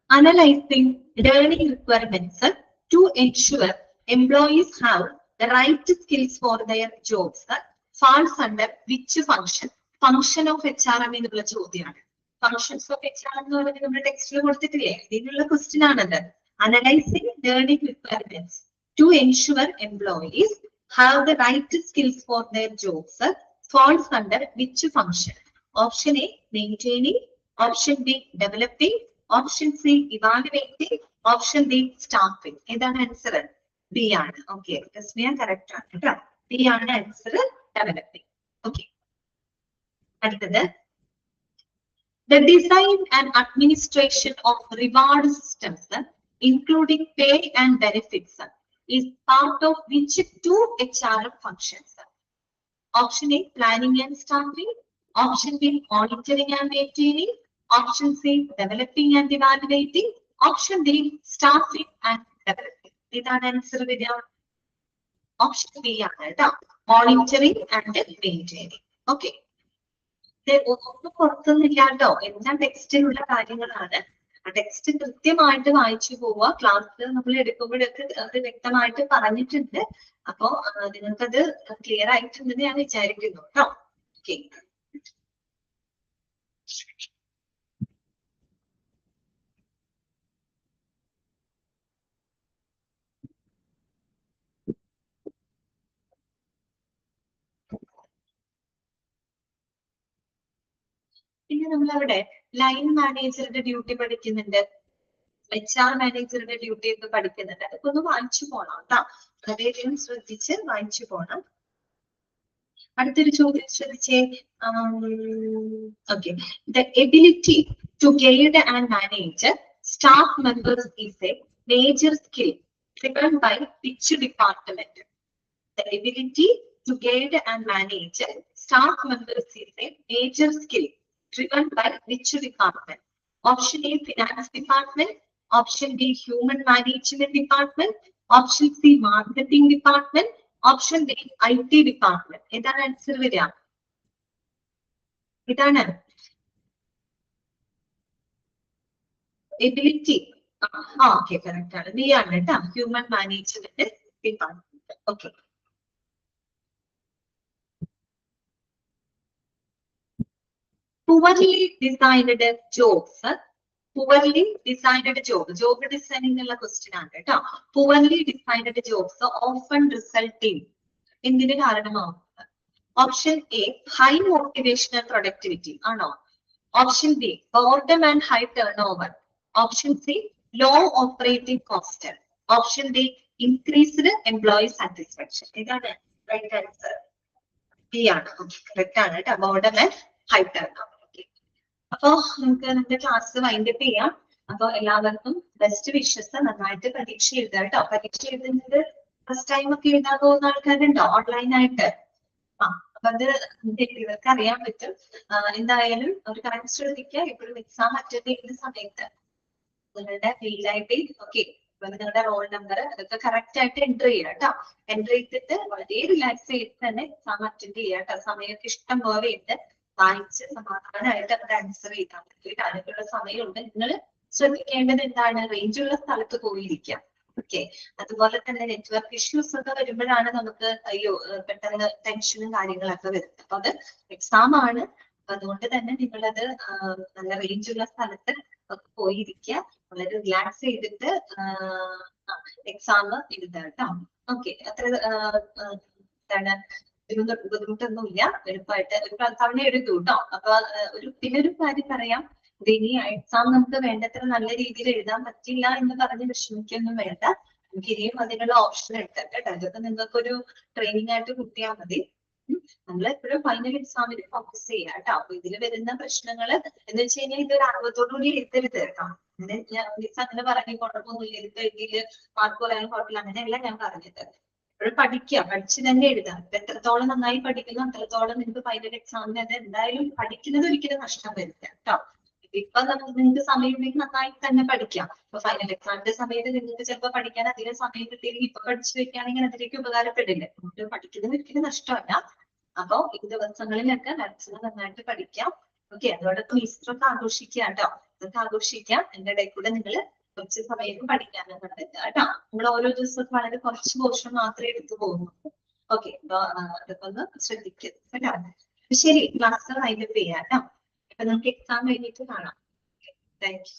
analyzing learning requirements to ensure employees have the right skills for their jobs falls under which function? Function of HRM എന്നുള്ള ചോദ്യമാണ്. Functions of HRM എന്ന് പറയുന്നത് നമ്മുടെ ടെക്സ്റ്റിൽ കൊടുത്തിട്ടില്ലേ, ഇതിനുള്ള ക്വസ്റ്റ്യൻ ആണത്. Analyzing learning requirements to ensure employees have the right skills for their jobs falls under which function? Option A maintaining, option B developing, option C evaluating, option D staffing. ഇതാണ് answer, B ആണ്. Okay, correct ആണ് കേട്ടോ, B ആണ് answer, developing. Okay, അടുത്തത് the design and administration of reward systems including pay and benefits is part of which two HRM functions? Option A, planning and staffing. Option B, monitoring and maintaining. Option C, developing and evaluating. Option D, staffing and developing. ഇതാണ് answer വരിക. Option B ആണ് കേട്ടോ, monitoring and maintaining. Okay, ഒന്നും പുറത്തൊന്നുമില്ല കേട്ടോ, എല്ലാം ടെക്സ്റ്റിലുള്ള കാര്യങ്ങളാണ്. ആ text കൃത്യമായിട്ട് വായിച്ചു പോവുക. ക്ലാസ് നമ്മൾ എടുക്കുമ്പോഴൊക്കെ അത് വ്യക്തമായിട്ട് പറഞ്ഞിട്ടുണ്ട്. അപ്പോ നിങ്ങൾക്കത് ക്ലിയർ ആയിട്ടുണ്ടെന്ന് ഞാൻ വിചാരിക്കുന്നു കേട്ടോ. ഓക്കെ, പിന്നെ നമ്മളവിടെ ലൈൻ മാനേജറുടെ ഡ്യൂട്ടി പഠിക്കുന്നുണ്ട്, HR മാനേജറുടെ ഡ്യൂട്ടി ഒക്കെ പഠിക്കുന്നുണ്ട്. അതൊക്കെ ഒന്ന് വായിച്ചു പോണം കേട്ടോ, വളരെയധികം ശ്രദ്ധിച്ച് വായിച്ചു പോണം. അടുത്തൊരു ചോദ്യം ശ്രദ്ധിച്ചേ. Okay, the ability to guide and manage staff members is a major skill driven by which department? The ability to guide and manage staff members is a major skill driven by which department? Option A, finance department. Option B, human management department. Option C, marketing department. Option D, IT department. ഇതാണ് answer വരിക. ഇതാണ് ability. Okay, correct ആണ്, B ആണ് കേട്ടോ, human management department. Okay, poorly designed jobs. Poorly designed job designing ഉള്ള question ആണ് കേട്ടോ. Poorly designed jobs often result in എന്തിന് കാരണമാവുന്നത്? Option A, high motivational productivity ആണോ? Option B, boredom and high turnover. Option C, low operating cost. Option D, increased employee satisfaction. ഇതാണ് right answer, B ആണ്. Correct ആണ് കേട്ടോ, boredom and high turnover. അപ്പൊ നമുക്ക് നമ്മുടെ ക്ലാസ് വൈൻഡപ്പ് ചെയ്യാം. അപ്പൊ എല്ലാവർക്കും ബെസ്റ്റ് വിഷസ്, നന്നായിട്ട് പരീക്ഷ എഴുതുക കേട്ടോ. പരീക്ഷ എഴുതുന്നത് ഫസ്റ്റ് ടൈം ഒക്കെ എഴുതാൻ പോകുന്ന ആൾക്കാരുണ്ടോ ഓൺലൈൻ ആയിട്ട്? അപ്പൊ അത് ഇവർക്ക് അറിയാൻ പറ്റും. എന്തായാലും ഒരു കാര്യം ശ്രദ്ധിക്കുക, എപ്പോഴും എക്സാം അറ്റൻഡ് ചെയ്യുന്ന സമയത്ത് നിങ്ങളുടെ മെയിൽ ID, ഓക്കെ, നിങ്ങളുടെ റോൾ നമ്പർ അതൊക്കെ കറക്റ്റ് ആയിട്ട് എൻറ്റർ ചെയ്യുക കേട്ടോ. എൻറ്റർ ചെയ്തിട്ട് വളരെ റിലാക്സ് ചെയ്ത് തന്നെ എക്സാം അറ്റൻഡ് ചെയ്യുക കേട്ടോ. സമയമൊക്കെ ഇഷ്ടം പോലെ ഉണ്ട്, വായിച്ച് സമാധാനമായിട്ട് അത് ആൻസർ ചെയ്താൽ മതി. അതിനുള്ള സമയമുണ്ട്. നിങ്ങൾ ശ്രദ്ധിക്കേണ്ടത് എന്താണ്? റേഞ്ചുള്ള സ്ഥലത്ത് പോയിരിക്കാം. ഓക്കെ, അതുപോലെ തന്നെ നെറ്റ്വർക്ക് ഇഷ്യൂസ് ഒക്കെ വരുമ്പോഴാണ് നമുക്ക് പെട്ടെന്ന് ടെൻഷനും കാര്യങ്ങളൊക്കെ വരുന്നത്. അപ്പൊ അത് എക്സാം ആണ്, അതുകൊണ്ട് തന്നെ നിങ്ങളത് നല്ല റേഞ്ചുള്ള സ്ഥലത്ത് പോയിരിക്കുക, വളരെ റിലാക്സ് ചെയ്തിട്ട് എക്സാം എഴുതുക കേട്ടോ. ഓക്കെ, അത്ര എന്താണ് ബുദ്ധിമുട്ടൊന്നുമില്ല, എളുപ്പമായിട്ട് ഒരു തവണ എഴുതൂ കേട്ടോ. അപ്പൊ പിന്നെ ഒരു കാര്യം പറയാം, ഇനി എക്സാം നമുക്ക് വേണ്ടത്ര നല്ല രീതിയിൽ എഴുതാൻ പറ്റില്ല എന്ന് പറഞ്ഞ് വിഷമിക്കൊന്നും വേണ്ട. നമുക്ക് ഇനിയും അതിനുള്ള ഓപ്ഷൻ എടുക്കാം കേട്ടോ. ഇതൊക്കെ നിങ്ങൾക്ക് ഒരു ട്രെയിനിങ് ആയിട്ട് കിട്ടിയാൽ മതി. നമ്മൾ എപ്പോഴും ഫൈനൽ എക്സാമിന് ഫോക്കസ് ചെയ്യാം കേട്ടോ. അപ്പൊ ഇതിൽ വരുന്ന പ്രശ്നങ്ങൾ എന്ന് വെച്ച് കഴിഞ്ഞാൽ ഇതൊരു അനുഭവത്തോടുകൂടി എഴുതരുത് കേട്ടോ. അങ്ങനെ ഞാൻ അങ്ങനെ പറഞ്ഞു കുഴപ്പമൊന്നുമില്ല, ഇത് എഴുതിയില് മാർക്ക് പറയാൻ കുഴപ്പമില്ല, അങ്ങനെയല്ല ഞാൻ പറഞ്ഞത്. എപ്പോഴും പഠിക്കുക, പഠിച്ച് തന്നെ എഴുതാം. എത്രത്തോളം നന്നായി പഠിക്കുന്നു അത്രത്തോളം നിങ്ങൾക്ക് ഫൈനൽ എക്സാമിന് അത് എന്തായാലും പഠിക്കുന്നത് ഒരിക്കലും നഷ്ടം വരില്ല കേട്ടോ. ഇപ്പൊ നിങ്ങൾക്ക് സമയം ഉണ്ടെങ്കിൽ നന്നായി തന്നെ പഠിക്കാം. ഇപ്പൊ ഫൈനൽ എക്സാമിന്റെ സമയത്ത് നിങ്ങൾക്ക് ചിലപ്പോൾ പഠിക്കാൻ അധികം സമയം കിട്ടിയെങ്കിൽ ഇപ്പൊ പഠിച്ചു വെക്കുകയാണെങ്കിൽ അതിലേക്ക് ഉപകാരപ്പെടില്ല. നമുക്ക് പഠിക്കുന്നത് ഒരിക്കലും നഷ്ടമല്ല. അപ്പൊ ഈ ദിവസങ്ങളിലൊക്കെ മാക്സിമം നന്നായിട്ട് പഠിക്കാം. ഓക്കെ, അതോടൊപ്പം ഈസ്റ്ററൊക്കെ ആഘോഷിക്കുക കേട്ടോ. ഇതൊക്കെ ആഘോഷിക്കാം. എന്റെ ഇടയിൽ കൂടെ നിങ്ങൾ കുറച്ച് സമയം പഠിക്കാനും പറ്റില്ല കേട്ടോ. നമ്മൾ ഓരോ ദിവസവും വളരെ കുറച്ച് പോർഷൻ മാത്രമേ എടുത്തു പോകുന്നുള്ളൂ. ഓക്കെ, അപ്പൊ അതൊക്കെ ഒന്ന് ശ്രദ്ധിക്കുക കേട്ടോ. ശരി, ക്ലാസ് വൈൻഡപ്പ് ചെയ്യാം കേട്ടോ. അപ്പൊ നമുക്ക് എക്സാം കഴിഞ്ഞിട്ട് കാണാം. Thank you.